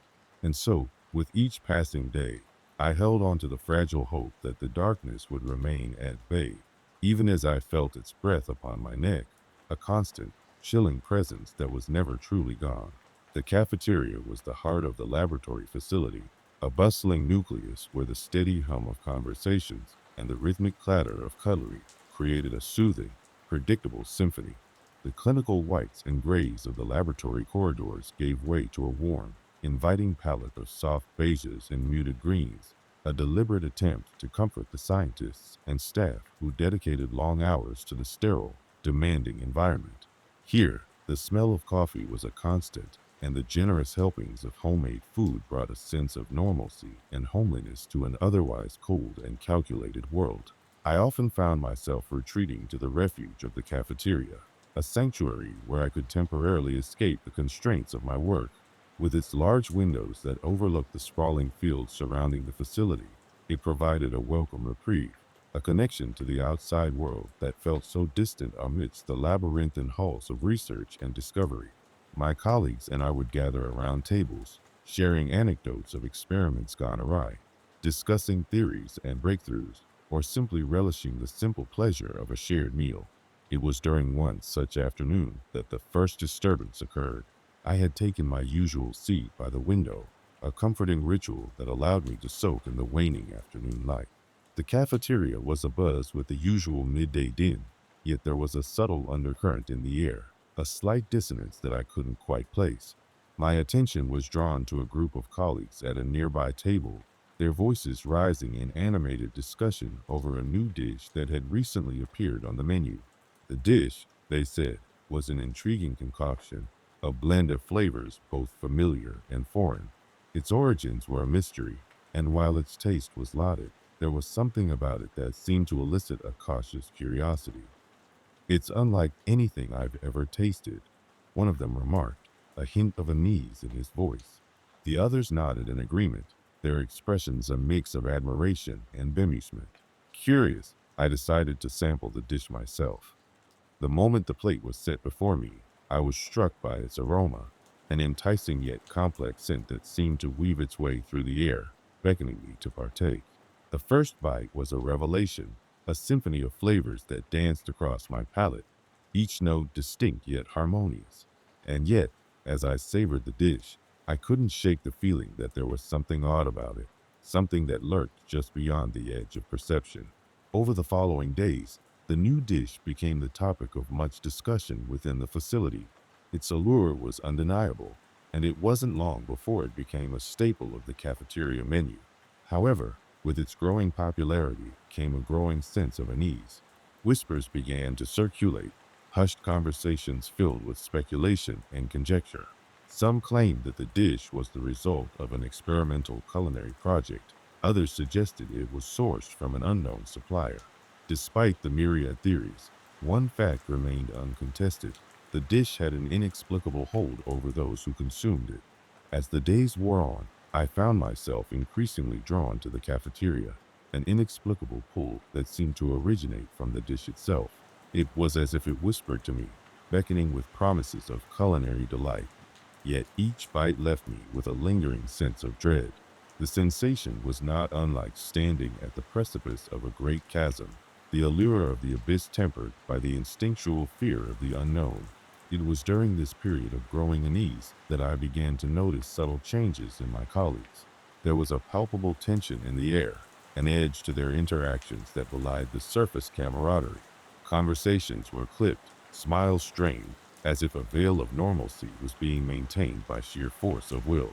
Speaker 1: And so, with each passing day, I held on to the fragile hope that the darkness would remain at bay, even as I felt its breath upon my neck, a constant, chilling presence that was never truly gone. The cafeteria was the heart of the laboratory facility, a bustling nucleus where the steady hum of conversations and the rhythmic clatter of cutlery created a soothing, predictable symphony. The clinical whites and grays of the laboratory corridors gave way to a warm, inviting palette of soft beiges and muted greens, a deliberate attempt to comfort the scientists and staff who dedicated long hours to the sterile, demanding environment. Here, the smell of coffee was a constant, and the generous helpings of homemade food brought a sense of normalcy and homeliness to an otherwise cold and calculated world. I often found myself retreating to the refuge of the cafeteria, a sanctuary where I could temporarily escape the constraints of my work. With its large windows that overlooked the sprawling fields surrounding the facility, it provided a welcome reprieve, a connection to the outside world that felt so distant amidst the labyrinthine halls of research and discovery. My colleagues and I would gather around tables, sharing anecdotes of experiments gone awry, discussing theories and breakthroughs, or simply relishing the simple pleasure of a shared meal. It was during one such afternoon that the first disturbance occurred. I had taken my usual seat by the window, a comforting ritual that allowed me to soak in the waning afternoon light. The cafeteria was abuzz with the usual midday din, yet there was a subtle undercurrent in the air, a slight dissonance that I couldn't quite place. My attention was drawn to a group of colleagues at a nearby table, their voices rising in animated discussion over a new dish that had recently appeared on the menu. The dish, they said, was an intriguing concoction, a blend of flavors both familiar and foreign. Its origins were a mystery, and while its taste was lauded, there was something about it that seemed to elicit a cautious curiosity. "It's unlike anything I've ever tasted," one of them remarked, a hint of unease in his voice. The others nodded in agreement, their expressions a mix of admiration and bemusement. Curious, I decided to sample the dish myself. The moment the plate was set before me, I was struck by its aroma, an enticing yet complex scent that seemed to weave its way through the air, beckoning me to partake. The first bite was a revelation, a symphony of flavors that danced across my palate, each note distinct yet harmonious. And yet, as I savored the dish, I couldn't shake the feeling that there was something odd about it, something that lurked just beyond the edge of perception. Over the following days, the new dish became the topic of much discussion within the facility. Its allure was undeniable, and it wasn't long before it became a staple of the cafeteria menu. However, with its growing popularity came a growing sense of unease. Whispers began to circulate, hushed conversations filled with speculation and conjecture. Some claimed that the dish was the result of an experimental culinary project. Others suggested it was sourced from an unknown supplier. Despite the myriad theories, one fact remained uncontested. The dish had an inexplicable hold over those who consumed it. As the days wore on, I found myself increasingly drawn to the cafeteria, an inexplicable pull that seemed to originate from the dish itself. It was as if it whispered to me, beckoning with promises of culinary delight. Yet each bite left me with a lingering sense of dread. The sensation was not unlike standing at the precipice of a great chasm, the allure of the abyss tempered by the instinctual fear of the unknown. It was during this period of growing unease that I began to notice subtle changes in my colleagues. There was a palpable tension in the air, an edge to their interactions that belied the surface camaraderie. Conversations were clipped, smiles strained, as if a veil of normalcy was being maintained by sheer force of will.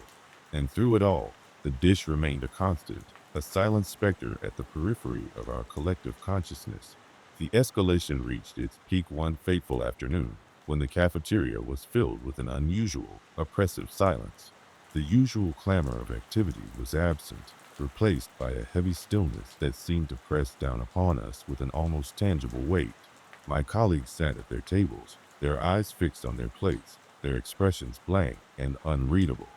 Speaker 1: And through it all, the dish remained a constant, a silent specter at the periphery of our collective consciousness. The escalation reached its peak one fateful afternoon, when the cafeteria was filled with an unusual, oppressive silence. The usual clamor of activity was absent, replaced by a heavy stillness that seemed to press down upon us with an almost tangible weight. My colleagues sat at their tables, their eyes fixed on their plates, their expressions blank and unreadable.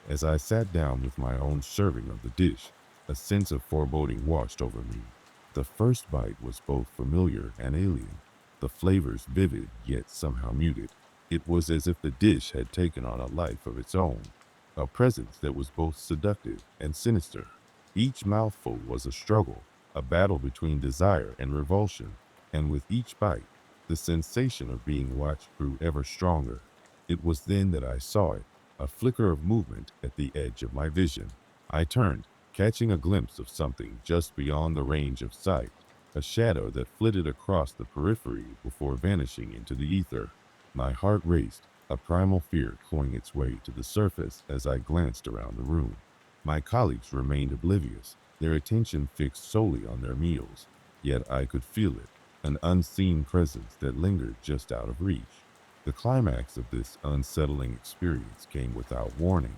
Speaker 1: As I sat down with my own serving of the dish, a sense of foreboding washed over me. The first bite was both familiar and alien, the flavors vivid yet somehow muted. It was as if the dish had taken on a life of its own, a presence that was both seductive and sinister. Each mouthful was a struggle, a battle between desire and revulsion, and with each bite, the sensation of being watched grew ever stronger. It was then that I saw it, a flicker of movement at the edge of my vision. I turned, catching a glimpse of something just beyond the range of sight, a shadow that flitted across the periphery before vanishing into the ether. My heart raced, a primal fear clawing its way to the surface as I glanced around the room. My colleagues remained oblivious, their attention fixed solely on their meals, yet I could feel it, an unseen presence that lingered just out of reach. The climax of this unsettling experience came without warning.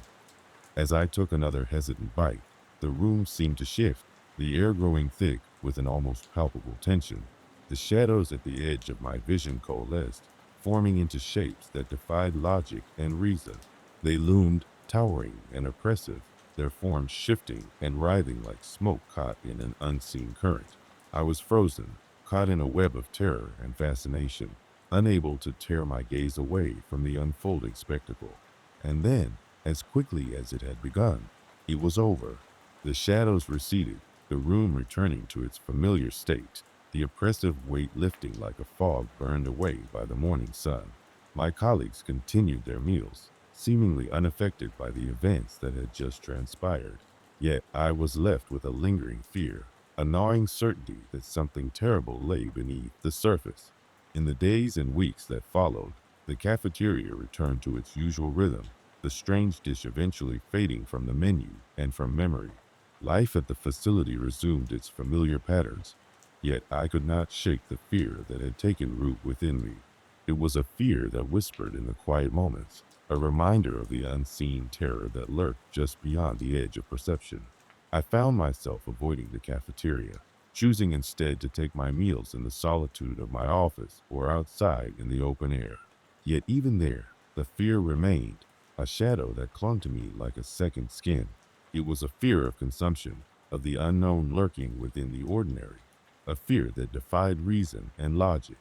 Speaker 1: As I took another hesitant bite, the room seemed to shift, the air growing thick with an almost palpable tension. The shadows at the edge of my vision coalesced, forming into shapes that defied logic and reason. They loomed, towering and oppressive, their forms shifting and writhing like smoke caught in an unseen current. I was frozen, caught in a web of terror and fascination, unable to tear my gaze away from the unfolding spectacle. And then, as quickly as it had begun, it was over. The shadows receded, the room returning to its familiar state, the oppressive weight lifting like a fog burned away by the morning sun. My colleagues continued their meals, seemingly unaffected by the events that had just transpired. Yet I was left with a lingering fear, a gnawing certainty that something terrible lay beneath the surface. In the days and weeks that followed, the cafeteria returned to its usual rhythm, the strange dish eventually fading from the menu and from memory. Life at the facility resumed its familiar patterns, yet I could not shake the fear that had taken root within me. It was a fear that whispered in the quiet moments, a reminder of the unseen terror that lurked just beyond the edge of perception. I found myself avoiding the cafeteria, choosing instead to take my meals in the solitude of my office or outside in the open air. Yet even there, the fear remained, a shadow that clung to me like a second skin. It was a fear of consumption, of the unknown lurking within the ordinary, a fear that defied reason and logic.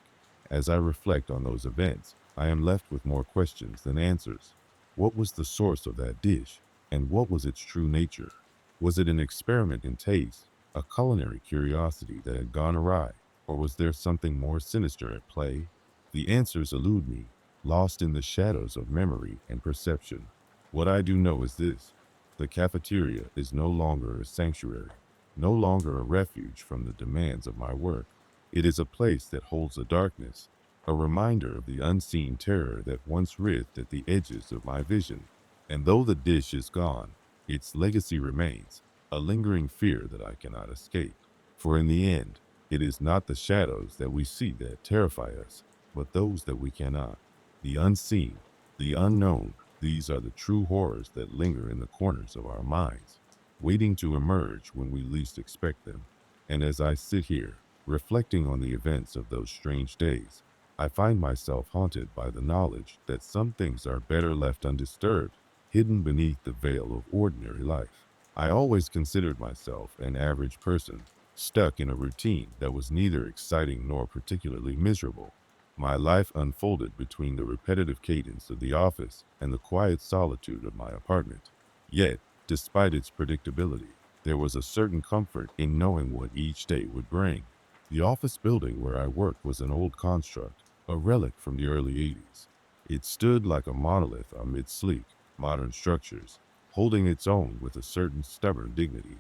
Speaker 1: As I reflect on those events, I am left with more questions than answers. What was the source of that dish, and what was its true nature? Was it an experiment in taste, a culinary curiosity that had gone awry, or was there something more sinister at play? The answers elude me, lost in the shadows of memory and perception. What I do know is this: the cafeteria is no longer a sanctuary, no longer a refuge from the demands of my work. It is a place that holds a darkness, a reminder of the unseen terror that once writhed at the edges of my vision. And though the dish is gone, its legacy remains, a lingering fear that I cannot escape. For in the end, it is not the shadows that we see that terrify us, but those that we cannot. The unseen, the unknown, These are the true horrors that linger in the corners of our minds, waiting to emerge when we least expect them. And as I sit here, reflecting on the events of those strange days, I find myself haunted by the knowledge that some things are better left undisturbed, hidden beneath the veil of ordinary life. I always considered myself an average person, stuck in a routine that was neither exciting nor particularly miserable. My life unfolded between the repetitive cadence of the office and the quiet solitude of my apartment. Yet, despite its predictability, there was a certain comfort in knowing what each day would bring. The office building where I worked was an old construct, a relic from the early 80s. It stood like a monolith amid sleek, modern structures, holding its own with a certain stubborn dignity.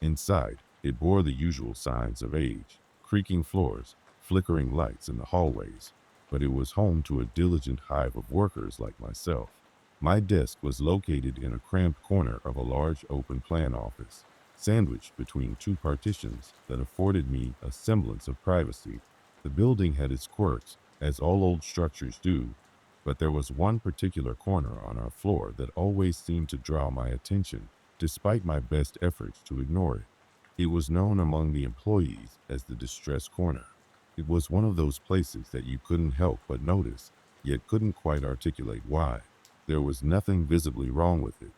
Speaker 1: Inside, it bore the usual signs of age: creaking floors, flickering lights in the hallways, but it was home to a diligent hive of workers like myself. My desk was located in a cramped corner of a large open plan office, sandwiched between two partitions that afforded me a semblance of privacy. The building had its quirks, as all old structures do, but there was one particular corner on our floor that always seemed to draw my attention, despite my best efforts to ignore it. It was known among the employees as the distress corner. It was one of those places that you couldn't help but notice, yet couldn't quite articulate why. There was nothing visibly wrong with it,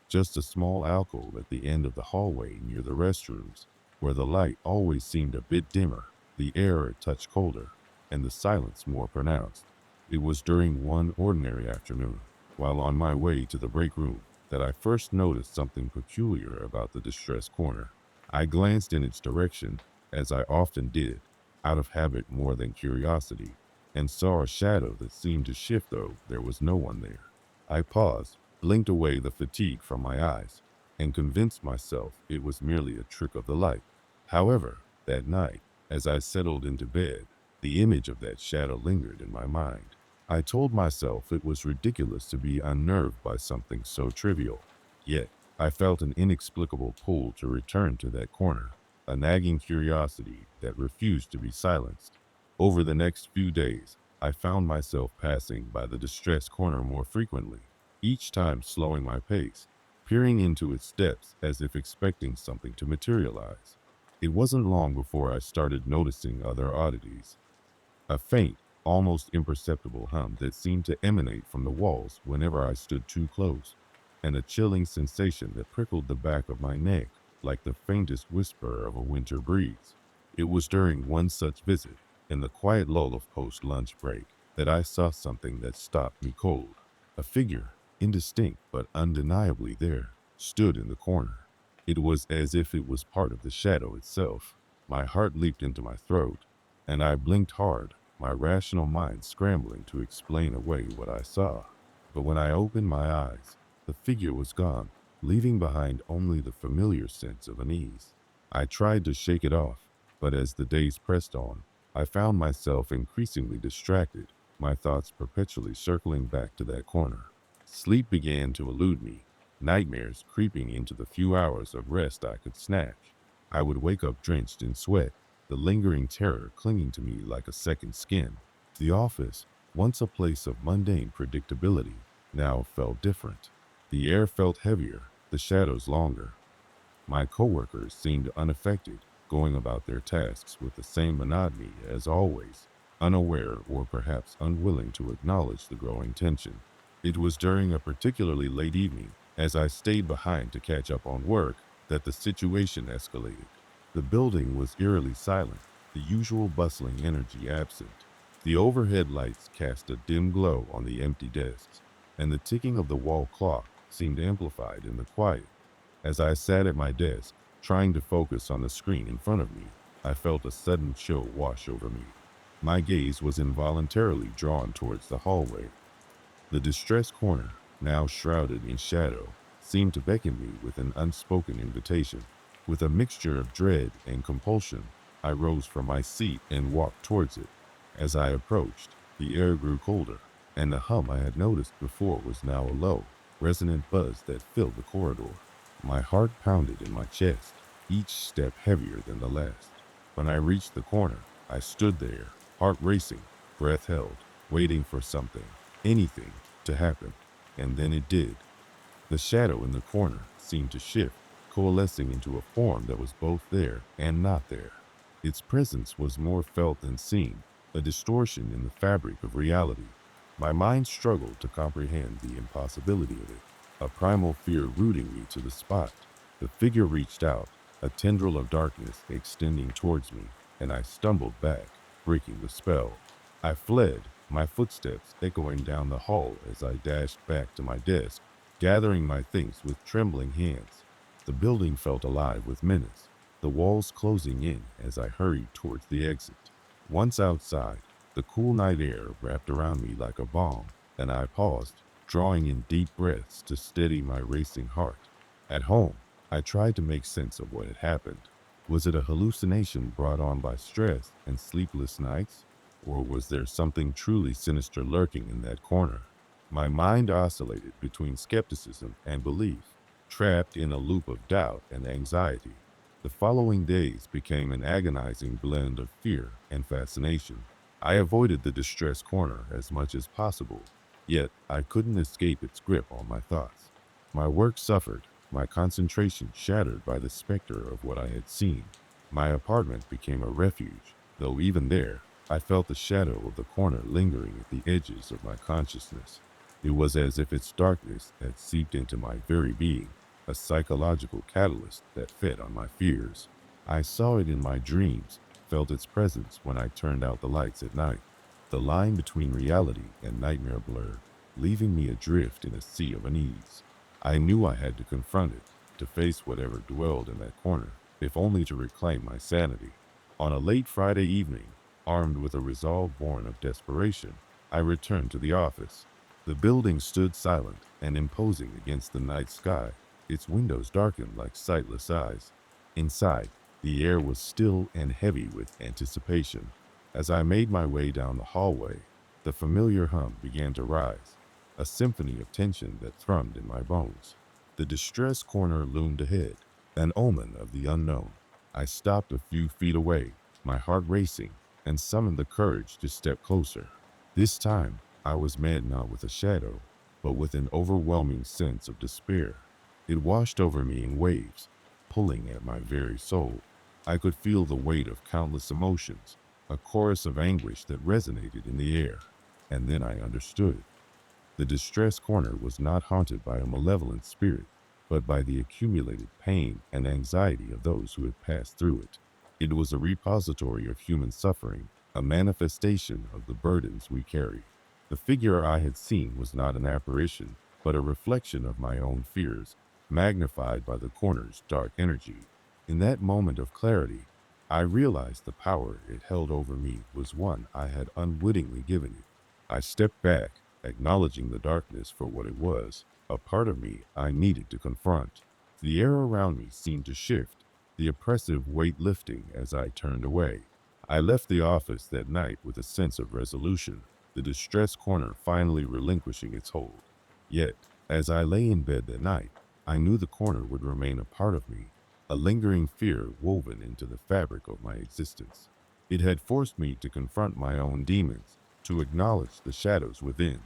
Speaker 1: just a small alcove at the end of the hallway near the restrooms, where the light always seemed a bit dimmer, the air a touch colder, and the silence more pronounced. It was during one ordinary afternoon, while on my way to the break room, that I first noticed something peculiar about the distress corner. I glanced in its direction, as I often did, out of habit more than curiosity, and saw a shadow that seemed to shift though there was no one there. I paused, blinked away the fatigue from my eyes, and convinced myself it was merely a trick of the light. However, that night, as I settled into bed, the image of that shadow lingered in my mind. I told myself it was ridiculous to be unnerved by something so trivial. Yet, I felt an inexplicable pull to return to that corner, a nagging curiosity that refused to be silenced. Over the next few days, I found myself passing by the distress corner more frequently, each time slowing my pace, peering into its depths as if expecting something to materialize. It wasn't long before I started noticing other oddities. A faint, almost imperceptible hum that seemed to emanate from the walls whenever I stood too close, and a chilling sensation that prickled the back of my neck like the faintest whisper of a winter breeze. It was during one such visit, in the quiet lull of post-lunch break, that I saw something that stopped me cold. A figure, indistinct but undeniably there, stood in the corner. It was as if it was part of the shadow itself. My heart leaped into my throat, and I blinked hard, my rational mind scrambling to explain away what I saw. But when I opened my eyes, the figure was gone, leaving behind only the familiar sense of unease. I tried to shake it off, but as the days pressed on, I found myself increasingly distracted, my thoughts perpetually circling back to that corner. Sleep began to elude me, nightmares creeping into the few hours of rest I could snatch. I would wake up drenched in sweat, the lingering terror clinging to me like a second skin. The office, once a place of mundane predictability, now felt different. The air felt heavier, the shadows longer. My coworkers seemed unaffected, going about their tasks with the same monotony as always, unaware or perhaps unwilling to acknowledge the growing tension. It was during a particularly late evening, as I stayed behind to catch up on work, that the situation escalated. The building was eerily silent, the usual bustling energy absent. The overhead lights cast a dim glow on the empty desks, and the ticking of the wall clock seemed amplified in the quiet. As I sat at my desk, trying to focus on the screen in front of me, I felt a sudden chill wash over me. My gaze was involuntarily drawn towards the hallway. The distress corner, now shrouded in shadow, seemed to beckon me with an unspoken invitation. With a mixture of dread and compulsion, I rose from my seat and walked towards it. As I approached, the air grew colder, and the hum I had noticed before was now a low, resonant buzz that filled the corridor. My heart pounded in my chest, each step heavier than the last. When I reached the corner, I stood there, heart racing, breath held, waiting for something, anything, to happen. And then it did. The shadow in the corner seemed to shift, coalescing into a form that was both there and not there. Its presence was more felt than seen, a distortion in the fabric of reality. My mind struggled to comprehend the impossibility of it, a primal fear rooting me to the spot. The figure reached out, a tendril of darkness extending towards me, and I stumbled back, breaking the spell. I fled, my footsteps echoing down the hall as I dashed back to my desk, gathering my things with trembling hands. The building felt alive with menace, the walls closing in as I hurried towards the exit. Once outside, the cool night air wrapped around me like a balm, and I paused, drawing in deep breaths to steady my racing heart. At home, I tried to make sense of what had happened. Was it a hallucination brought on by stress and sleepless nights? Or was there something truly sinister lurking in that corner? My mind oscillated between skepticism and belief, trapped in a loop of doubt and anxiety. The following days became an agonizing blend of fear and fascination. I avoided the distress corner as much as possible, yet I couldn't escape its grip on my thoughts. My work suffered, my concentration shattered by the specter of what I had seen. My apartment became a refuge, though even there, I felt the shadow of the corner lingering at the edges of my consciousness. It was as if its darkness had seeped into my very being, a psychological catalyst that fed on my fears. I saw it in my dreams, felt its presence when I turned out the lights at night. The line between reality and nightmare blurred, leaving me adrift in a sea of unease. I knew I had to confront it, to face whatever dwelled in that corner, if only to reclaim my sanity. On a late Friday evening, armed with a resolve born of desperation, I returned to the office. The building stood silent and imposing against the night sky, its windows darkened like sightless eyes. Inside, the air was still and heavy with anticipation. As I made my way down the hallway, the familiar hum began to rise, a symphony of tension that thrummed in my bones. The distress corner loomed ahead, an omen of the unknown. I stopped a few feet away, my heart racing, and summoned the courage to step closer. This time, I was met not with a shadow, but with an overwhelming sense of despair. It washed over me in waves, pulling at my very soul. I could feel the weight of countless emotions, a chorus of anguish that resonated in the air. And then I understood. The distress corner was not haunted by a malevolent spirit, but by the accumulated pain and anxiety of those who had passed through it. It was a repository of human suffering, a manifestation of the burdens we carry. The figure I had seen was not an apparition, but a reflection of my own fears, magnified by the corner's dark energy. In that moment of clarity, I realized the power it held over me was one I had unwittingly given it. I stepped back, acknowledging the darkness for what it was, a part of me I needed to confront. The air around me seemed to shift, the oppressive weight lifting as I turned away. I left the office that night with a sense of resolution, the distress corner finally relinquishing its hold. Yet, as I lay in bed that night, I knew the corner would remain a part of me, a lingering fear woven into the fabric of my existence. It had forced me to confront my own demons, to acknowledge the shadows within,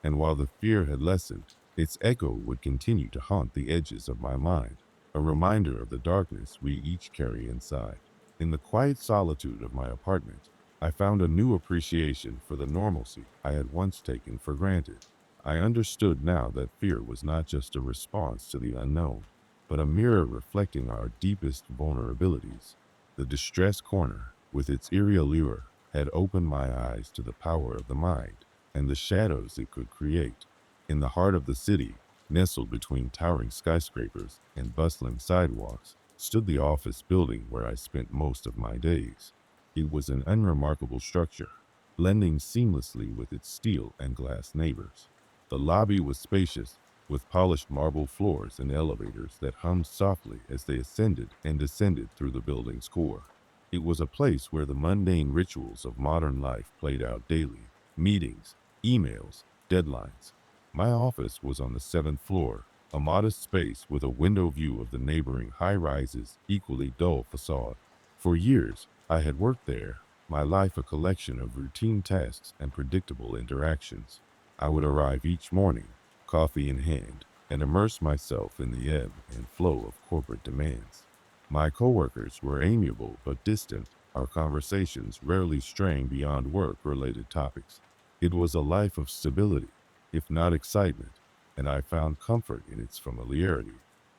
Speaker 1: and while the fear had lessened, its echo would continue to haunt the edges of my mind, a reminder of the darkness we each carry inside. In the quiet solitude of my apartment, I found a new appreciation for the normalcy I had once taken for granted. I understood now that fear was not just a response to the unknown, but a mirror reflecting our deepest vulnerabilities. The distress corner, with its eerie allure, had opened my eyes to the power of the mind and the shadows it could create. In the heart of the city, nestled between towering skyscrapers and bustling sidewalks, stood the office building where I spent most of my days. It was an unremarkable structure, blending seamlessly with its steel and glass neighbors. The lobby was spacious, with polished marble floors and elevators that hummed softly as they ascended and descended through the building's core. It was a place where the mundane rituals of modern life played out daily: meetings, emails, deadlines. My office was on the seventh floor, a modest space with a window view of the neighboring high-rises' equally dull facade. For years, I had worked there, my life a collection of routine tasks and predictable interactions. I would arrive each morning, coffee in hand, and immerse myself in the ebb and flow of corporate demands. My coworkers were amiable but distant, our conversations rarely straying beyond work-related topics. It was a life of stability, if not excitement, and I found comfort in its familiarity.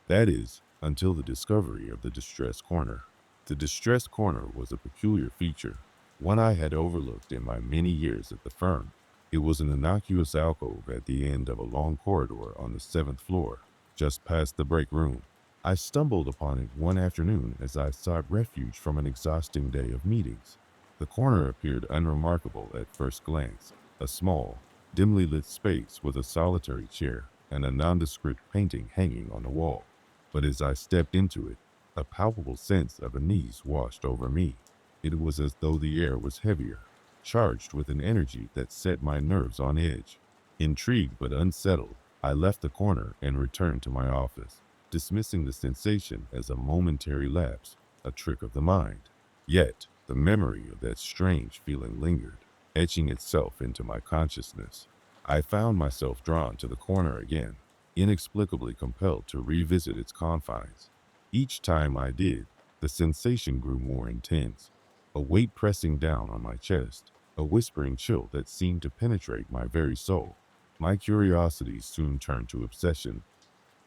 Speaker 1: That is, until the discovery of the distress corner. The distress corner was a peculiar feature, one I had overlooked in my many years at the firm. It was an innocuous alcove at the end of a long corridor on the seventh floor, just past the break room. I stumbled upon it one afternoon as I sought refuge from an exhausting day of meetings. The corner appeared unremarkable at first glance, a small, dimly lit space with a solitary chair and a nondescript painting hanging on the wall. But as I stepped into it, a palpable sense of unease washed over me. It was as though the air was heavier, charged with an energy that set my nerves on edge. Intrigued but unsettled, I left the corner and returned to my office, dismissing the sensation as a momentary lapse, a trick of the mind. Yet, the memory of that strange feeling lingered, etching itself into my consciousness. I found myself drawn to the corner again, inexplicably compelled to revisit its confines. Each time I did, the sensation grew more intense, a weight pressing down on my chest, a whispering chill that seemed to penetrate my very soul. My curiosity soon turned to obsession.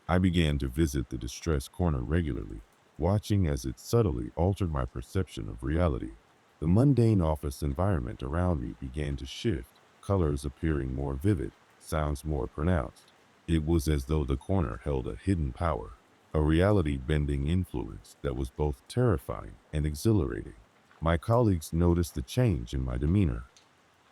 Speaker 1: I began to visit the distress corner regularly, watching as it subtly altered my perception of reality. The mundane office environment around me began to shift, colors appearing more vivid, sounds more pronounced. It was as though the corner held a hidden power, a reality-bending influence that was both terrifying and exhilarating. My colleagues noticed the change in my demeanor.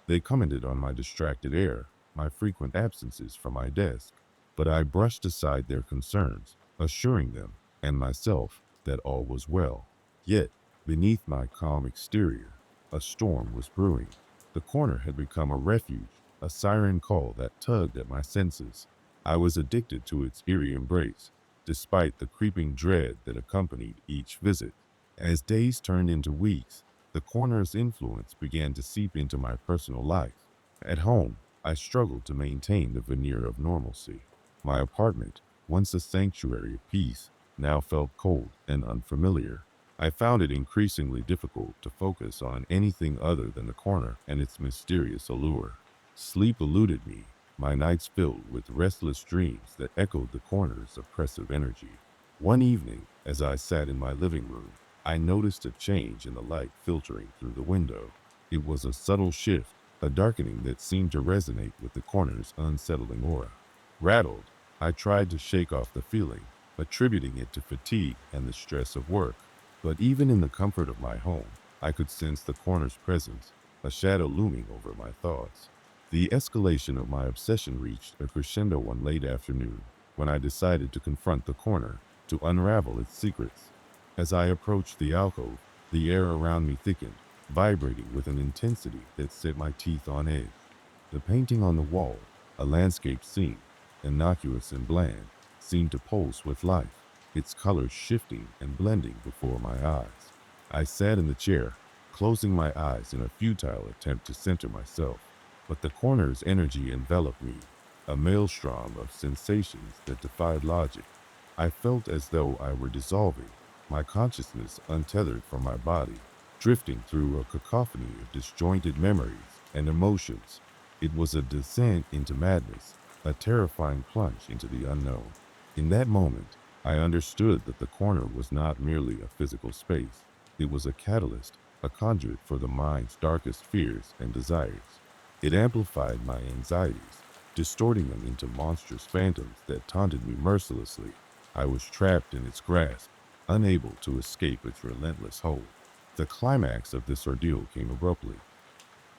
Speaker 1: They commented on my distracted air, my frequent absences from my desk, but I brushed aside their concerns, assuring them and myself that all was well. Yet, beneath my calm exterior, a storm was brewing. The corner had become a refuge, a siren call that tugged at my senses. I was addicted to its eerie embrace, despite the creeping dread that accompanied each visit. As days turned into weeks, the corner's influence began to seep into my personal life. At home, I struggled to maintain the veneer of normalcy. My apartment, once a sanctuary of peace, now felt cold and unfamiliar. I found it increasingly difficult to focus on anything other than the corner and its mysterious allure. Sleep eluded me, my nights filled with restless dreams that echoed the corner's oppressive energy. One evening, as I sat in my living room, I noticed a change in the light filtering through the window. It was a subtle shift, a darkening that seemed to resonate with the corner's unsettling aura. Rattled, I tried to shake off the feeling, attributing it to fatigue and the stress of work. But even in the comfort of my home, I could sense the corner's presence, a shadow looming over my thoughts. The escalation of my obsession reached a crescendo one late afternoon when I decided to confront the corner, to unravel its secrets. As I approached the alcove, the air around me thickened, vibrating with an intensity that set my teeth on edge. The painting on the wall, a landscape scene, innocuous and bland, seemed to pulse with life, its colors shifting and blending before my eyes. I sat in the chair, closing my eyes in a futile attempt to center myself, but the corner's energy enveloped me, a maelstrom of sensations that defied logic. I felt as though I were dissolving, my consciousness untethered from my body, drifting through a cacophony of disjointed memories and emotions. It was a descent into madness, a terrifying plunge into the unknown. In that moment, I understood that the corner was not merely a physical space. It was a catalyst, a conduit for the mind's darkest fears and desires. It amplified my anxieties, distorting them into monstrous phantoms that taunted me mercilessly. I was trapped in its grasp, unable to escape its relentless hold. The climax of this ordeal came abruptly.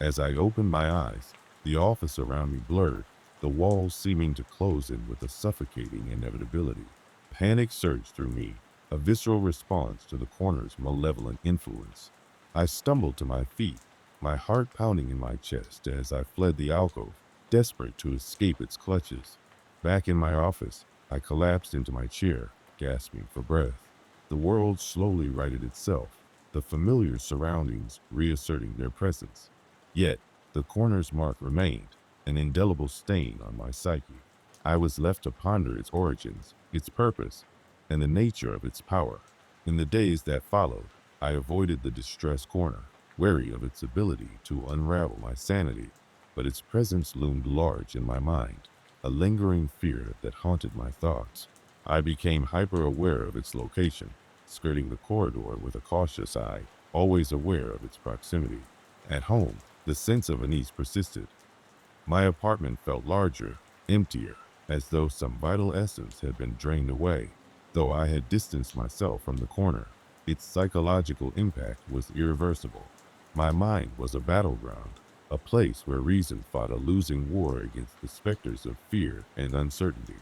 Speaker 1: As I opened my eyes, the office around me blurred, the walls seeming to close in with a suffocating inevitability. Panic surged through me, a visceral response to the corner's malevolent influence. I stumbled to my feet, my heart pounding in my chest as I fled the alcove, desperate to escape its clutches. Back in my office, I collapsed into my chair, gasping for breath. The world slowly righted itself, the familiar surroundings reasserting their presence. Yet, the corner's mark remained, an indelible stain on my psyche. I was left to ponder its origins, its purpose, and the nature of its power. In the days that followed, I avoided the distress corner, wary of its ability to unravel my sanity, but its presence loomed large in my mind, a lingering fear that haunted my thoughts. I became hyper aware of its location, skirting the corridor with a cautious eye, always aware of its proximity. At home, the sense of unease persisted. My apartment felt larger, emptier, as though some vital essence had been drained away. Though I had distanced myself from the corner, its psychological impact was irreversible. My mind was a battleground, a place where reason fought a losing war against the specters of fear and uncertainty.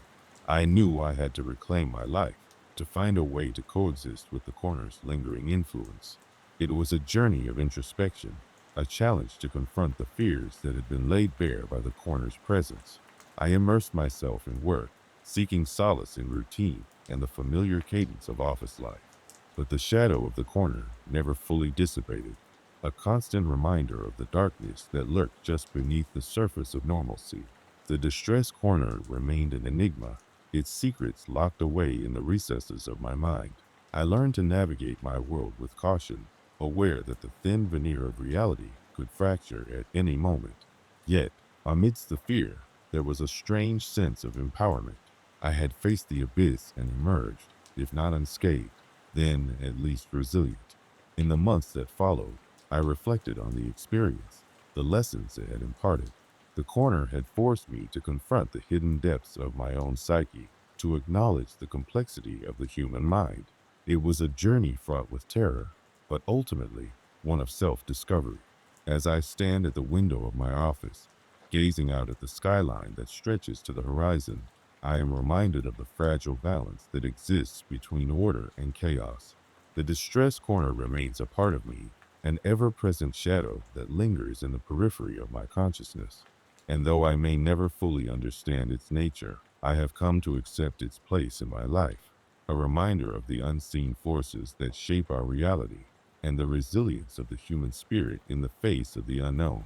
Speaker 1: I knew I had to reclaim my life, to find a way to coexist with the corner's lingering influence. It was a journey of introspection, a challenge to confront the fears that had been laid bare by the corner's presence. I immersed myself in work, seeking solace in routine and the familiar cadence of office life. But the shadow of the corner never fully dissipated, a constant reminder of the darkness that lurked just beneath the surface of normalcy. The distressed corner remained an enigma, its secrets locked away in the recesses of my mind. I learned to navigate my world with caution, aware that the thin veneer of reality could fracture at any moment. Yet, amidst the fear, there was a strange sense of empowerment. I had faced the abyss and emerged, if not unscathed, then at least resilient. In the months that followed, I reflected on the experience, the lessons it had imparted. The corner had forced me to confront the hidden depths of my own psyche, to acknowledge the complexity of the human mind. It was a journey fraught with terror, but ultimately one of self-discovery. As I stand at the window of my office, gazing out at the skyline that stretches to the horizon, I am reminded of the fragile balance that exists between order and chaos. The distress corner remains a part of me, an ever-present shadow that lingers in the periphery of my consciousness. And though I may never fully understand its nature, I have come to accept its place in my life, a reminder of the unseen forces that shape our reality and the resilience of the human spirit in the face of the unknown.